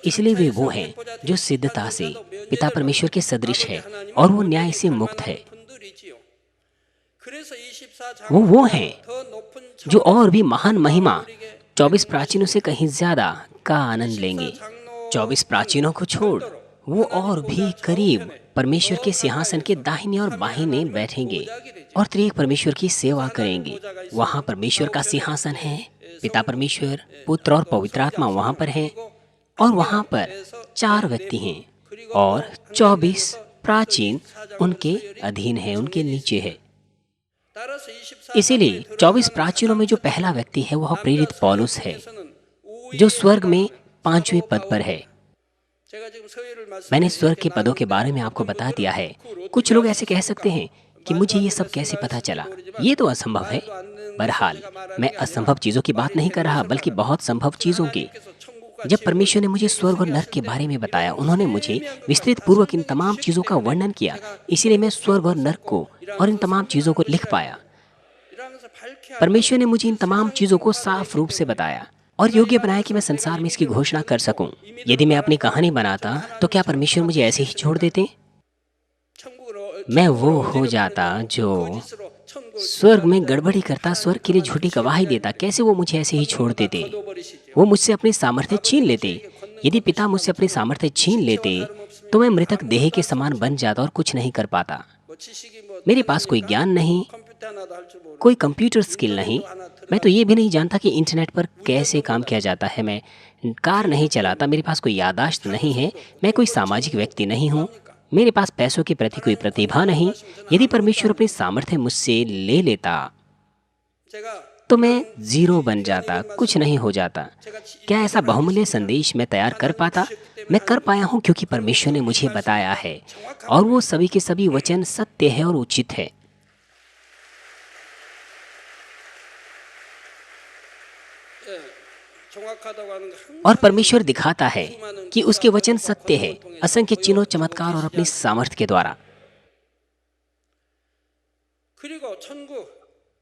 इसलिए वे वो हैं जो सिद्धता से पिता परमेश्वर के सदृश है और वो न्याय से मुक्त है। वो हैं जो और भी महान महिमा 24 प्राचीनों से कहीं ज्यादा का आनंद लेंगे। 24 प्राचीनों को छोड़ वो और भी करीब परमेश्वर के सिंहासन के दाहिने और बाहिने बैठेंगे और त्रिएक परमेश्वर की सेवा करेंगे। वहाँ परमेश्वर का सिंहासन है, पिता परमेश्वर, पुत्र और पवित्र आत्मा वहाँ पर हैं, और वहाँ पर 4 व्यक्ति हैं और 24 प्राचीन उनके अधीन हैं, उनके नीचे है। इसीलिए 24 प्राचीनों में जो पहला व्यक्ति है वह प्रेरित पौलुस है, जो स्वर्ग में 5वें पद पर है। मैंने स्वर्ग के पदों के बारे में आपको बता दिया है। कुछ लोग ऐसे कह सकते हैं कि मुझे ये सब कैसे पता चला, ये तो असंभव है। बहरहाल, मैं असंभव चीजों की बात नहीं कर रहा, बल्कि बहुत संभव चीजों की। जब परमेश्वर ने मुझे स्वर्ग और नरक के बारे में बताया, उन्होंने मुझे विस्तृत पूर्वक इन तमाम चीजों का वर्णन किया। इसीलिए मैं स्वर्ग और नरक को और इन तमाम चीजों को लिख पाया। परमेश्वर ने मुझे इन तमाम चीजों को साफ रूप से बताया और योग्य बनाया कि मैं संसार में इसकी घोषणा कर सकूं। यदि मैं अपनी कहानी बनाता तो क्या परमेश्वर मुझे ऐसे ही छोड़ देते? मैं वो हो जाता जो स्वर्ग में गड़बड़ी करता, स्वर्ग के लिए झूठी गवाही देता। कैसे वो मुझे ऐसे ही छोड़ देते? वो मुझसे अपनी सामर्थ्य छीन लेते। यदि पिता मुझसे अपनी सामर्थ्य छीन लेते तो मैं मृतक देह के समान बन जाता और कुछ नहीं कर पाता। मेरे पास कोई ज्ञान नहीं, कोई कंप्यूटर स्किल नहीं। मैं तो ये भी नहीं जानता कि इंटरनेट पर कैसे काम किया जाता है। मैं कार नहीं चलाता, मेरे पास कोई याददाश्त नहीं है। मैं कोई सामाजिक व्यक्ति नहीं हूँ। मेरे पास पैसों के प्रति कोई प्रतिभा नहीं। यदि परमेश्वर अपनी सामर्थ्य मुझसे ले लेता तो मैं जीरो बन जाता, कुछ नहीं हो जाता। क्या ऐसा बहुमूल्य संदेश मैं तैयार कर पाता? मैं कर पाया हूँ क्योंकि परमेश्वर ने मुझे बताया है, और वो सभी के सभी वचन सत्य है और उचित है। और परमेश्वर दिखाता है कि उसके वचन सत्य है, असंख्य चिन्हों, चमत्कार और अपनी सामर्थ्य के द्वारा।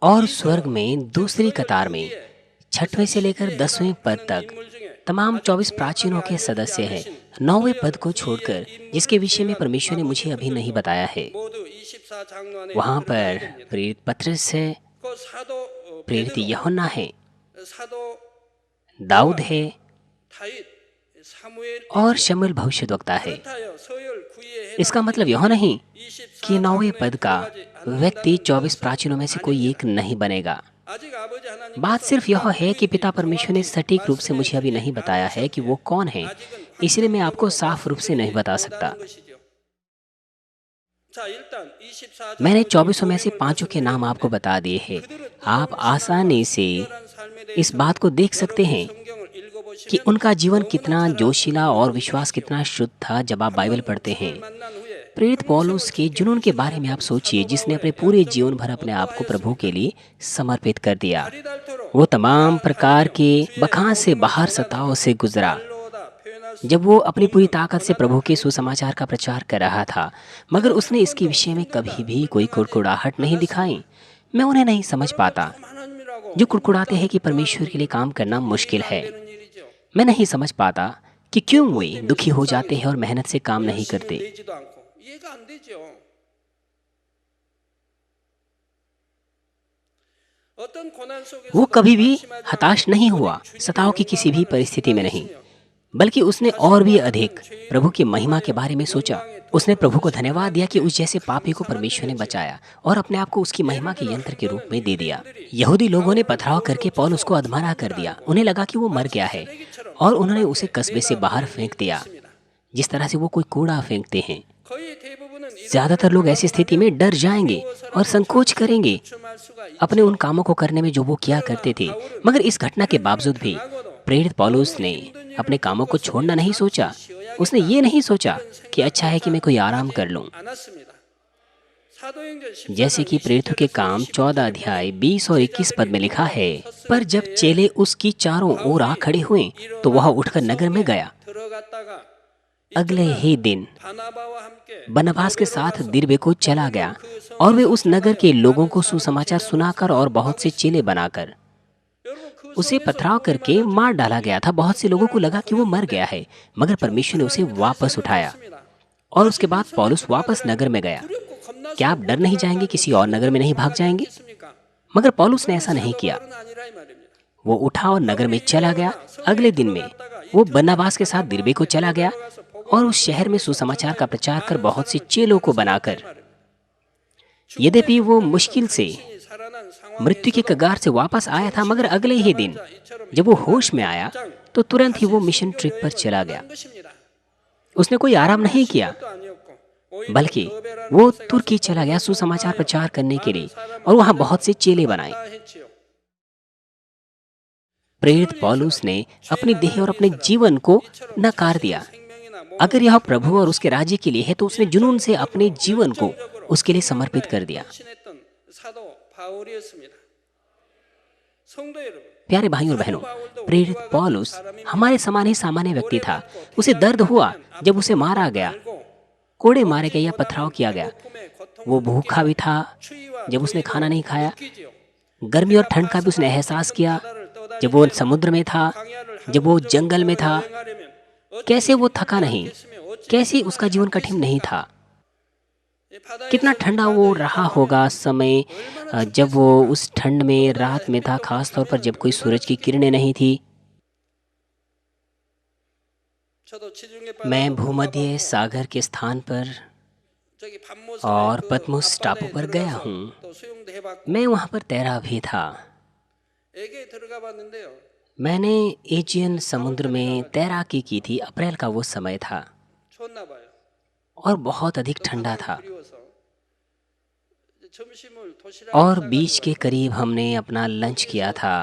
और स्वर्ग में दूसरी कतार में 6वें से लेकर 10वें पद तक तमाम 24 प्राचीनों के सदस्य हैं, 9वें पद को छोड़कर, जिसके विषय में परमेश्वर ने मुझे अभी नहीं बताया है। वहां पर प्रेरित पतरस है, प्रेरित यूहन्ना है, दाऊद है और शमूएल भविष्यद्वक्ता है। इसका मतलब यह नहीं कि 9वें पद का व्यक्ति 24 प्राचीनों में से कोई एक नहीं बनेगा। बात सिर्फ यह है कि पिता परमेश्वर ने सटीक रूप से मुझे अभी नहीं बताया है कि वो कौन है, इसलिए मैं आपको साफ रूप से नहीं बता सकता। मैंने 24 में से 5 के नाम आपको बता दिए हैं। आप आसानी से इस बात को देख सकते हैं कि उनका जीवन कितना जोशीला और विश्वास कितना शुद्ध था जब आप बाइबल पढ़ते हैं। प्रेरित पौलुस के जुनून के बारे में आप सोचिए, जिसने अपने पूरे जीवन भर अपने आप को प्रभु के लिए समर्पित कर दिया। वो तमाम प्रकार के बखान से बाहर सताव से गुजरा जब वो अपनी पूरी ताकत से प्रभु के सुसमाचार का प्रचार कर रहा था, मगर उसने इसके विषय में कभी भी कोई कुड़कुड़ाहट नहीं दिखाई। मैं उन्हें नहीं समझ पाता जो कुड़कुड़ाते हैं कि परमेश्वर के लिए काम करना मुश्किल है। मैं नहीं समझ पाता कि क्यों वे दुखी हो जाते हैं और मेहनत से काम नहीं करते। वो कभी भी हताश नहीं हुआ, सताव की किसी भी परिस्थिति में नहीं, बल्कि उसने और भी अधिक प्रभु की महिमा के बारे में सोचा। उसने प्रभु को धन्यवाद दिया कि उस जैसे पापी को परमेश्वर ने बचाया और अपने आप को उसकी महिमा के यंत्र के रूप में दे दिया। यहूदी लोगों ने पथराव करके पौलुस को अधमरा कर दिया। उन्हें लगा कि वो मर गया है और उन्होंने उसे कस्बे से बाहर फेंक दिया, जिस तरह से वो कोई कूड़ा फेंकते हैं। ज्यादातर लोग ऐसी स्थिति में डर जाएंगे और संकोच करेंगे अपने उन कामों को करने में जो वो किया करते थे। मगर इस घटना के बावजूद भी प्रेरित पौलुस ने अपने कामों को छोड़ना नहीं सोचा। उसने ये नहीं सोचा कि अच्छा है कि मैं कोई आराम कर लूं। जैसे कि प्रेरितों के काम 14 अध्याय 20 और 21 पद में लिखा है, पर जब चेले उसकी चारों ओर आ खड़े हुए तो वह उठकर नगर में गया। अगले ही दिन बरनबास के साथ दिरबे को चला गया और वे उस नगर के लोगों को सुसमाचार सुनाकर और बहुत से चेले बनाकर उसे पथराव करके मार डाला गया था। बहुत से लोगों को लगा कि वो मर गया है, मगर परमेश्वर ने उसे वापस उठाया और उसके बाद पौलुस वापस नगर में गया। क्या आप डर नहीं जाएंगे? किसी और नगर में नहीं भाग जाएंगे? मगर पौलुस ने ऐसा नहीं किया। वो उठा और नगर में चला गया। अगले दिन में वो बरनबास के साथ दिरबे को चला गया और उस शहर में सुसमाचार का प्रचार कर बहुत से चेलों को बनाकर, यद्यपि वो मुश्किल से मृत्यु के कगार से वापस आया था, मगर अगले ही दिन जब वो होश में आया तो तुरंत ही वो मिशन ट्रिप पर चला गया। उसने कोई आराम नहीं किया। बल्कि वो तुर्की चला गया सुसमाचार प्रचार करने के लिए और वहां बहुत से चेले बनाए। प्रेरित पौलुस ने अपनी देह और अपने जीवन को नकार दिया। अगर यह प्रभु और उसके राज्य के लिए है तो उसने जुनून से अपने जीवन को उसके लिए समर्पित कर दिया। प्यारे भाइयों और बहनों, प्रेरित पौलुस हमारे समान ही सामान्य व्यक्ति था। उसे दर्द हुआ जब उसे मारा गया, कोड़े मारे गए या पथराव किया गया। वो भूखा भी था जब उसने खाना नहीं खाया। गर्मी और ठंड का भी उसने एहसास किया जब वो समुद्र में था, जब वो जंगल में था। कैसे वो थका नहीं, कैसे उसका जीवन कठिन नहीं था। कितना ठंडा वो रहा होगा समय जब वो उस ठंड में रात में था, खास तौर पर जब कोई सूरज की किरणें नहीं थी। मैं भूमध्य सागर के स्थान पर और पद्मोस टापू पर गया हूँ। मैं वहाँ पर तैरा भी था। मैंने एजियन समुद्र में तैराकी की थी। अप्रैल का वो समय था और बहुत अधिक ठंडा था और बीच के करीब हमने अपना लंच किया था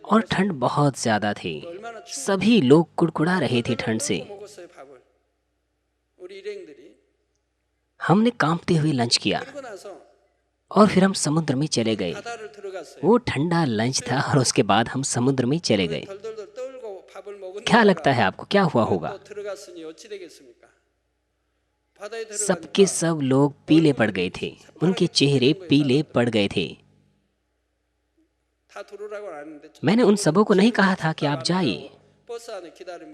और ठंड बहुत ज़्यादा थी। सभी लोग कुड़कुड़ा रहे थे ठंड से। हमने कांपते हुए लंच किया और फिर हम समुद्र में चले गए। वो ठंडा लंच था और उसके बाद हम समुद्र में चले गए। क्या लगता है आपको क्या हुआ होगा? सबके सब लोग पीले पड़ गए थे। उनके चेहरे पीले पड़ गए थे। मैंने उन सबों को नहीं कहा था कि आप जाइए।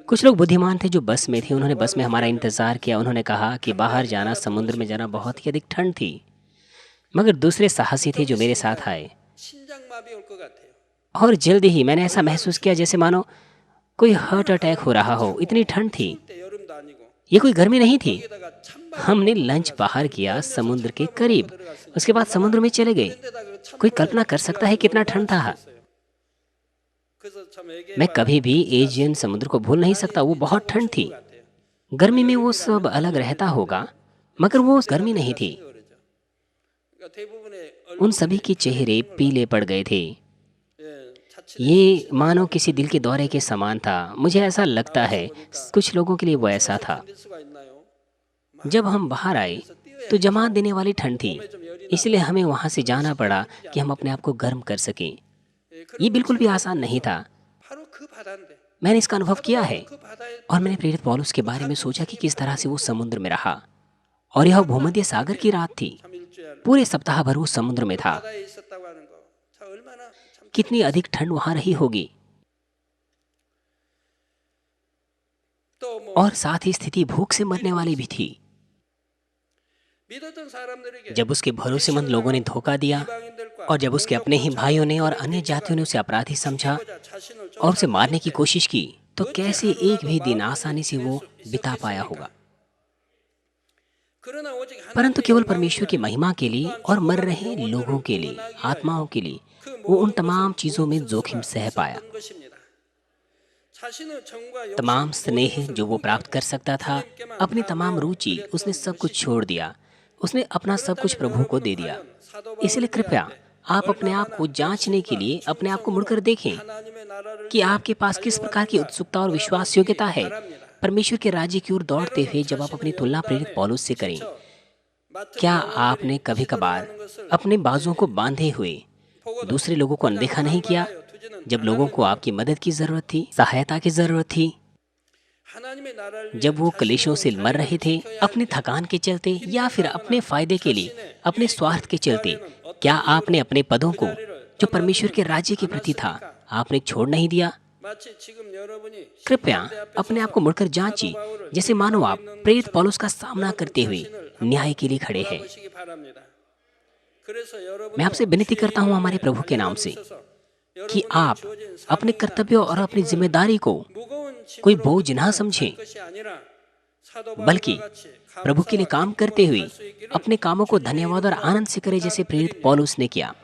कुछ लोग बुद्धिमान थे जो बस में थे। उन्होंने बस में हमारा इंतजार किया। उन्होंने कहा कि बाहर जाना, समुद्र में जाना बहुत ही अधिक ठंड थी। मगर दूसरे साहसी थे जो मेरे साथ आए और जल्दी ही मैंने ऐसा महसूस किया जैसे मानो कोई हार्ट अटैक हो रहा हो। इतनी ठंड थी, ये कोई गर्मी नहीं थी। हमने लंच बाहर किया समुद्र के करीब, उसके बाद समुद्र में चले गए। कोई कल्पना कर सकता है कितना ठंड था। मैं कभी भी एजियन समुद्र को भूल नहीं सकता। वो बहुत ठंड थी। गर्मी में वो सब अलग रहता होगा, मगर वो गर्मी नहीं थी। उन सभी के चेहरे पीले पड़ गए थे। ये मानो किसी दिल के दौरे के समान था। मुझे ऐसा लगता है कुछ लोगों के लिए वो ऐसा था। जब हम बाहर आए तो जमा देने वाली ठंड थी, इसलिए हमें वहाँ से जाना पड़ा कि हम अपने आप को गर्म कर सकें। ये बिल्कुल भी आसान नहीं था। मैंने इसका अनुभव किया है और मैंने प्रेरित पौलुस के बारे में सोचा कि किस तरह से वो समुद्र में रहा। और यह भूमध्य सागर की रात थी। पूरे सप्ताह भर वो समुद्र में था। कितनी अधिक ठंड वहां रही होगी। और साथ ही स्थिति भूख से मरने वाली भी थी। जब उसके भरोसेमंद लोगों ने धोखा दिया और जब उसके अपने ही भाइयों ने और अन्य जातियों ने उसे अपराधी समझा और उसे मारने की कोशिश की, तो कैसे एक भी दिन आसानी से वो बिता पाया होगा। परंतु केवल परमेश्वर की महिमा के लिए और मर रहे लोगों के लिए, आत्माओं के लिए, वो उन तमाम चीजों में जोखिम सह पाया। तमाम स्नेह जो वो प्राप्त कर सकता था, अपनी तमाम रुचि, उसने सब कुछ छोड़ दिया। उसने अपना सब कुछ प्रभु को दे दिया। इसलिए कृपया आप अपने आप को जांचने के लिए अपने आप को मुड़कर देखें कि आपके पास किस प्रकार की उत्सुकता और विश्वास योग्यता है परमेश्वर के राज्य की ओर दौड़ते हुए। जब आप अपनी तुलना प्रेरित पौलुस से करें, क्या आपने कभी कभार अपने बाजुओं को बांधे हुए दूसरे लोगों को अनदेखा नहीं किया जब लोगों को आपकी मदद की जरूरत थी, सहायता की जरूरत थी? जब वो क्लेशों से मर रहे थे अपने थकान के चलते या फिर अपने फायदे के लिए, अपने स्वार्थ के चलते, क्या आपने अपने पदों को जो परमेश्वर के राज्य के प्रति था, आपने छोड़ नहीं दिया? कृपया अपने आप को मुड़कर जांचिए, जैसे मानो आप प्रेरित पौलुस का सामना करते हुए न्याय के लिए खड़े हैं। मैं आपसे विनती करता हूं हमारे प्रभु के नाम से कि आप अपने कर्तव्यों और अपनी जिम्मेदारी को कोई बोझ ना समझें, बल्कि प्रभु के लिए काम करते हुए अपने कामों को धन्यवाद और आनंद से करें, जैसे प्रेरित पौलुस ने किया।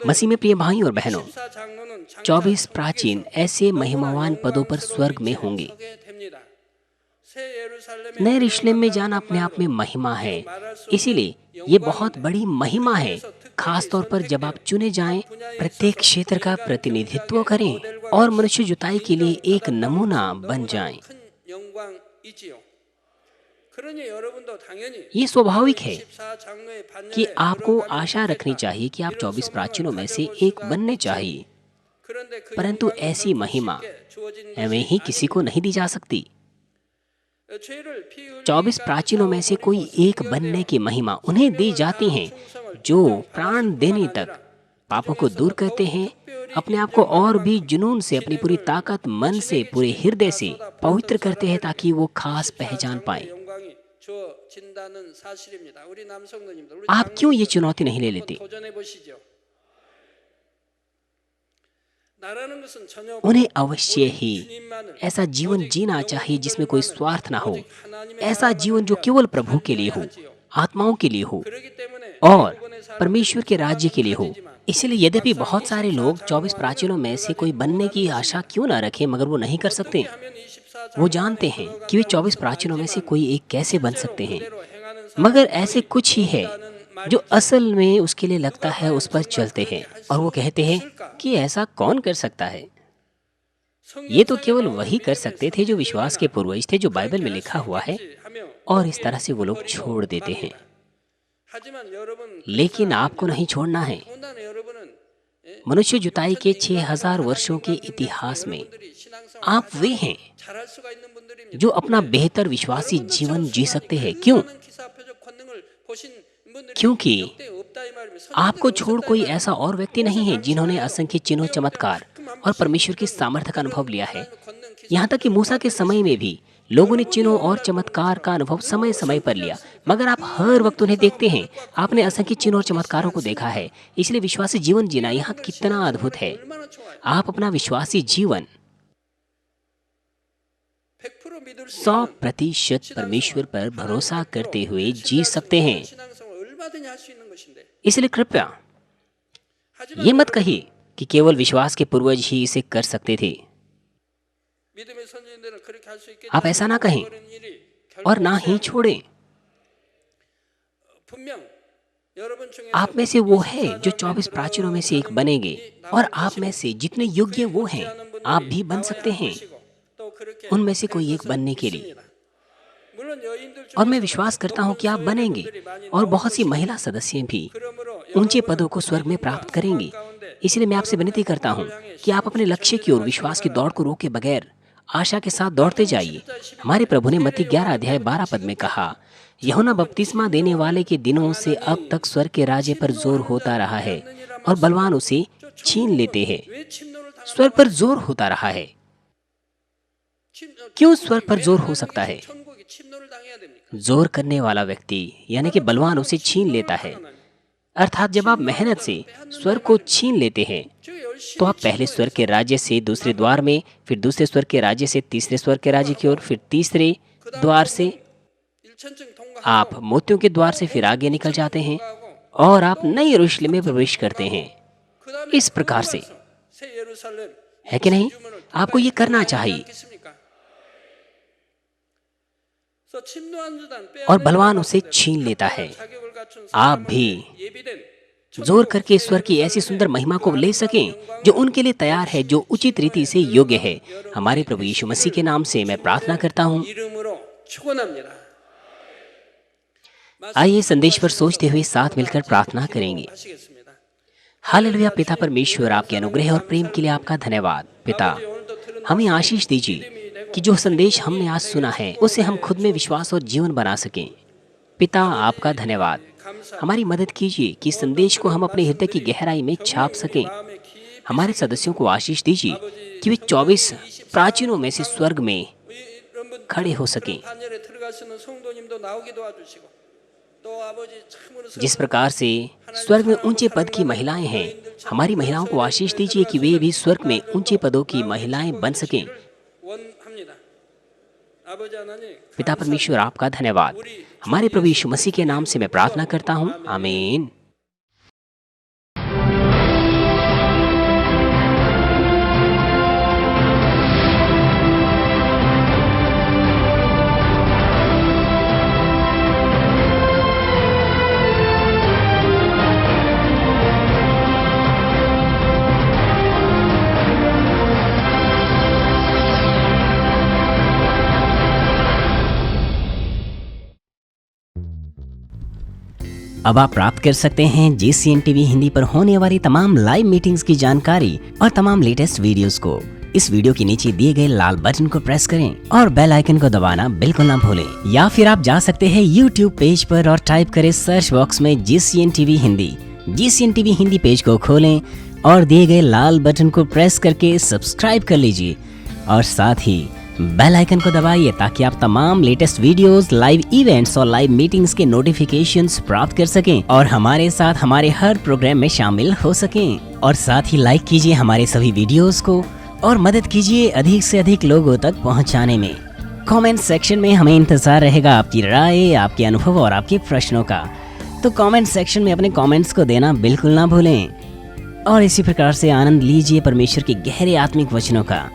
मसीह में प्रिय भाई और बहनों, 24 प्राचीन ऐसे महिमावान पदों पर स्वर्ग में होंगे। नए यरूशलेम में जाना अपने आप में महिमा है, इसीलिए ये बहुत बड़ी महिमा है। खास तौर पर जब आप चुने जाएं, प्रत्येक क्षेत्र का प्रतिनिधित्व करें और मनुष्य जुताई के लिए एक नमूना बन जाएं। ये स्वाभाविक है कि आपको आशा रखनी चाहिए कि आप 24 प्राचीनों में से एक बनने चाहिए, परंतु ऐसी महिमा एवं ही किसी को नहीं दी जा सकती। 24 प्राचीनों में से कोई एक बनने की महिमा उन्हें दी जाती है जो प्राण देने तक पापों को दूर करते हैं, अपने आप को और भी जुनून से, अपनी पूरी ताकत, मन से, पूरे हृदय से पवित्र करते हैं ताकि वो खास पहचान पाए। आप क्यों ये चुनौती नहीं ले लेते? उन्हें अवश्य ही ऐसा जीवन जीना चाहिए जिसमें कोई स्वार्थ ना हो, ऐसा जीवन जो केवल प्रभु के लिए हो, आत्माओं के लिए हो और परमेश्वर के राज्य के लिए हो। इसलिए यद्यपि बहुत सारे लोग 24 प्राचीनों में से कोई बनने की आशा क्यों ना रखें, मगर वो नहीं कर सकते। वो जानते हैं कि वे 24 प्राचीनों में से कोई एक कैसे बन सकते हैं, मगर ऐसे कुछ ही है जो असल में उसके लिए लगता है उस पर चलते हैं और वो कहते हैं कि ऐसा कौन कर सकता है। ये तो केवल वही कर सकते थे जो विश्वास के पूर्वज थे, जो बाइबल में लिखा हुआ है, और इस तरह से वो लोग छोड़ देते हैं। लेकिन आपको नहीं छोड़ना है। मनुष्य जुताई के 6000 वर्षों के इतिहास में आप वे हैं जो अपना बेहतर विश्वासी जीवन जी सकते हैं। क्यों? क्योंकि आपको छोड़ कोई ऐसा और व्यक्ति नहीं है जिन्होंने असंख्य चिन्हों, चमत्कार और परमेश्वर की सामर्थ्य का अनुभव लिया है। यहाँ तक कि मूसा के समय में भी लोगों ने चिन्हों और चमत्कार का अनुभव समय समय पर लिया, मगर आप हर वक्त उन्हें देखते हैं। आपने असंख्य चिन्हों और चमत्कारों को देखा है। इसलिए विश्वासी जीवन जीना यहाँ कितना अद्भुत है। आप अपना विश्वासी जीवन 100% परमेश्वर पर भरोसा करते हुए जी सकते हैं। इसलिए कृपया ये मत कहिए कि केवल विश्वास के पूर्वज ही इसे कर सकते थे। आप ऐसा ना कहें और ना ही छोड़ें। आप में से वो है जो 24 प्राचीनों में से एक बनेंगे, और आप में से जितने योग्य वो हैं, आप भी बन सकते हैं उनमें से कोई एक बनने के लिए। और मैं विश्वास करता हूं कि आप बनेंगे, और बहुत सी महिला सदस्य भी ऊंचे पदों को स्वर्ग में प्राप्त करेंगी। इसलिए मैं आपसे विनती करता हूं कि आप अपने लक्ष्य की ओर विश्वास की दौड़ को रोके बगैर आशा के साथ दौड़ते जाइए। हमारे प्रभु ने मत्ती 11 अध्याय 12 पद में कहा, यूहन्ना बपतिस्मा देने वाले के दिनों से अब तक स्वर्ग के राज्य पर जोर होता रहा है और बलवान उसे छीन लेते हैं। स्वर्ग पर जोर होता रहा है। क्यों स्वर्ग पर जोर हो सकता है? जोर करने वाला व्यक्ति यानी कि बलवान उसे छीन लेता है। अर्थात जब आप मेहनत से स्वर्ग को छीन लेते हैं तो आप पहले स्वर्ग के राज्य से दूसरे द्वार में, फिर दूसरे स्वर्ग के राज्य से तीसरे स्वर्ग के राज्य की ओर, फिर तीसरे द्वार से आप मोतियों के द्वार से फिर आगे निकल जाते हैं और आप नए यरूशलेम में प्रवेश करते हैं। इस प्रकार से है कि नहीं? आपको ये करना चाहिए। और बलवान उसे छीन लेता है। आप भी जोर करके ईश्वर की ऐसी सुंदर महिमा को ले सकें जो उनके लिए तैयार है, जो उचित रीति से योग्य है। हमारे प्रभु यीशु मसीह के नाम से मैं प्रार्थना करता हूँ। आइए संदेश पर सोचते हुए साथ मिलकर प्रार्थना करेंगे। हालेलुया। पिता परमेश्वर, आपके अनुग्रह और प्रेम के लिए आपका धन्यवाद। पिता, हमें आशीष दीजिए कि जो संदेश हमने आज सुना है उसे हम खुद में विश्वास और जीवन बना सकें। पिता, आपका धन्यवाद। हमारी मदद कीजिए कि संदेश को हम अपने हृदय की गहराई में छाप सकें। हमारे सदस्यों को आशीष दीजिए कि वे 24 प्राचीनों में से स्वर्ग में खड़े हो सकें। जिस प्रकार से स्वर्ग में ऊंचे पद की महिलाएं हैं, हमारी महिलाओं को आशीष दीजिए कि वे भी स्वर्ग में ऊंचे पदों की महिलाएं बन सकें। पिता परमेश्वर, आपका धन्यवाद। हमारे प्रभु यीशु मसीह के नाम से मैं प्रार्थना करता हूँ। आमीन। अब आप प्राप्त कर सकते हैं GCN TV हिंदी पर होने वाली तमाम लाइव मीटिंग्स की जानकारी और तमाम लेटेस्ट वीडियोस को इस वीडियो के नीचे दिए गए लाल बटन को प्रेस करें और बेल आइकन को दबाना बिल्कुल ना भूलें। या फिर आप जा सकते हैं YouTube पेज पर और टाइप करें सर्च बॉक्स में GCN TV Hindi. GCN TV Hindi page को खोलें और दिए गए लाल बटन को प्रेस करके सब्सक्राइब कर लीजिए और साथ ही बेल आइकन को दबाइए ताकि आप तमाम लेटेस्ट वीडियोस, लाइव इवेंट्स और लाइव मीटिंग्स के नोटिफिकेशंस प्राप्त कर सकें और हमारे साथ हमारे हर प्रोग्राम में शामिल हो सकें। और साथ ही लाइक कीजिए हमारे सभी वीडियोस को और मदद कीजिए अधिक से अधिक लोगों तक पहुंचाने में। कमेंट सेक्शन में हमें इंतजार रहेगा आपकी राय, आपके अनुभव और आपके प्रश्नों का। तो कमेंट सेक्शन में अपने कमेंट्स को देना बिल्कुल ना भूलें और इसी प्रकार से आनंद लीजिए परमेश्वर के गहरे आत्मिक वचनों का।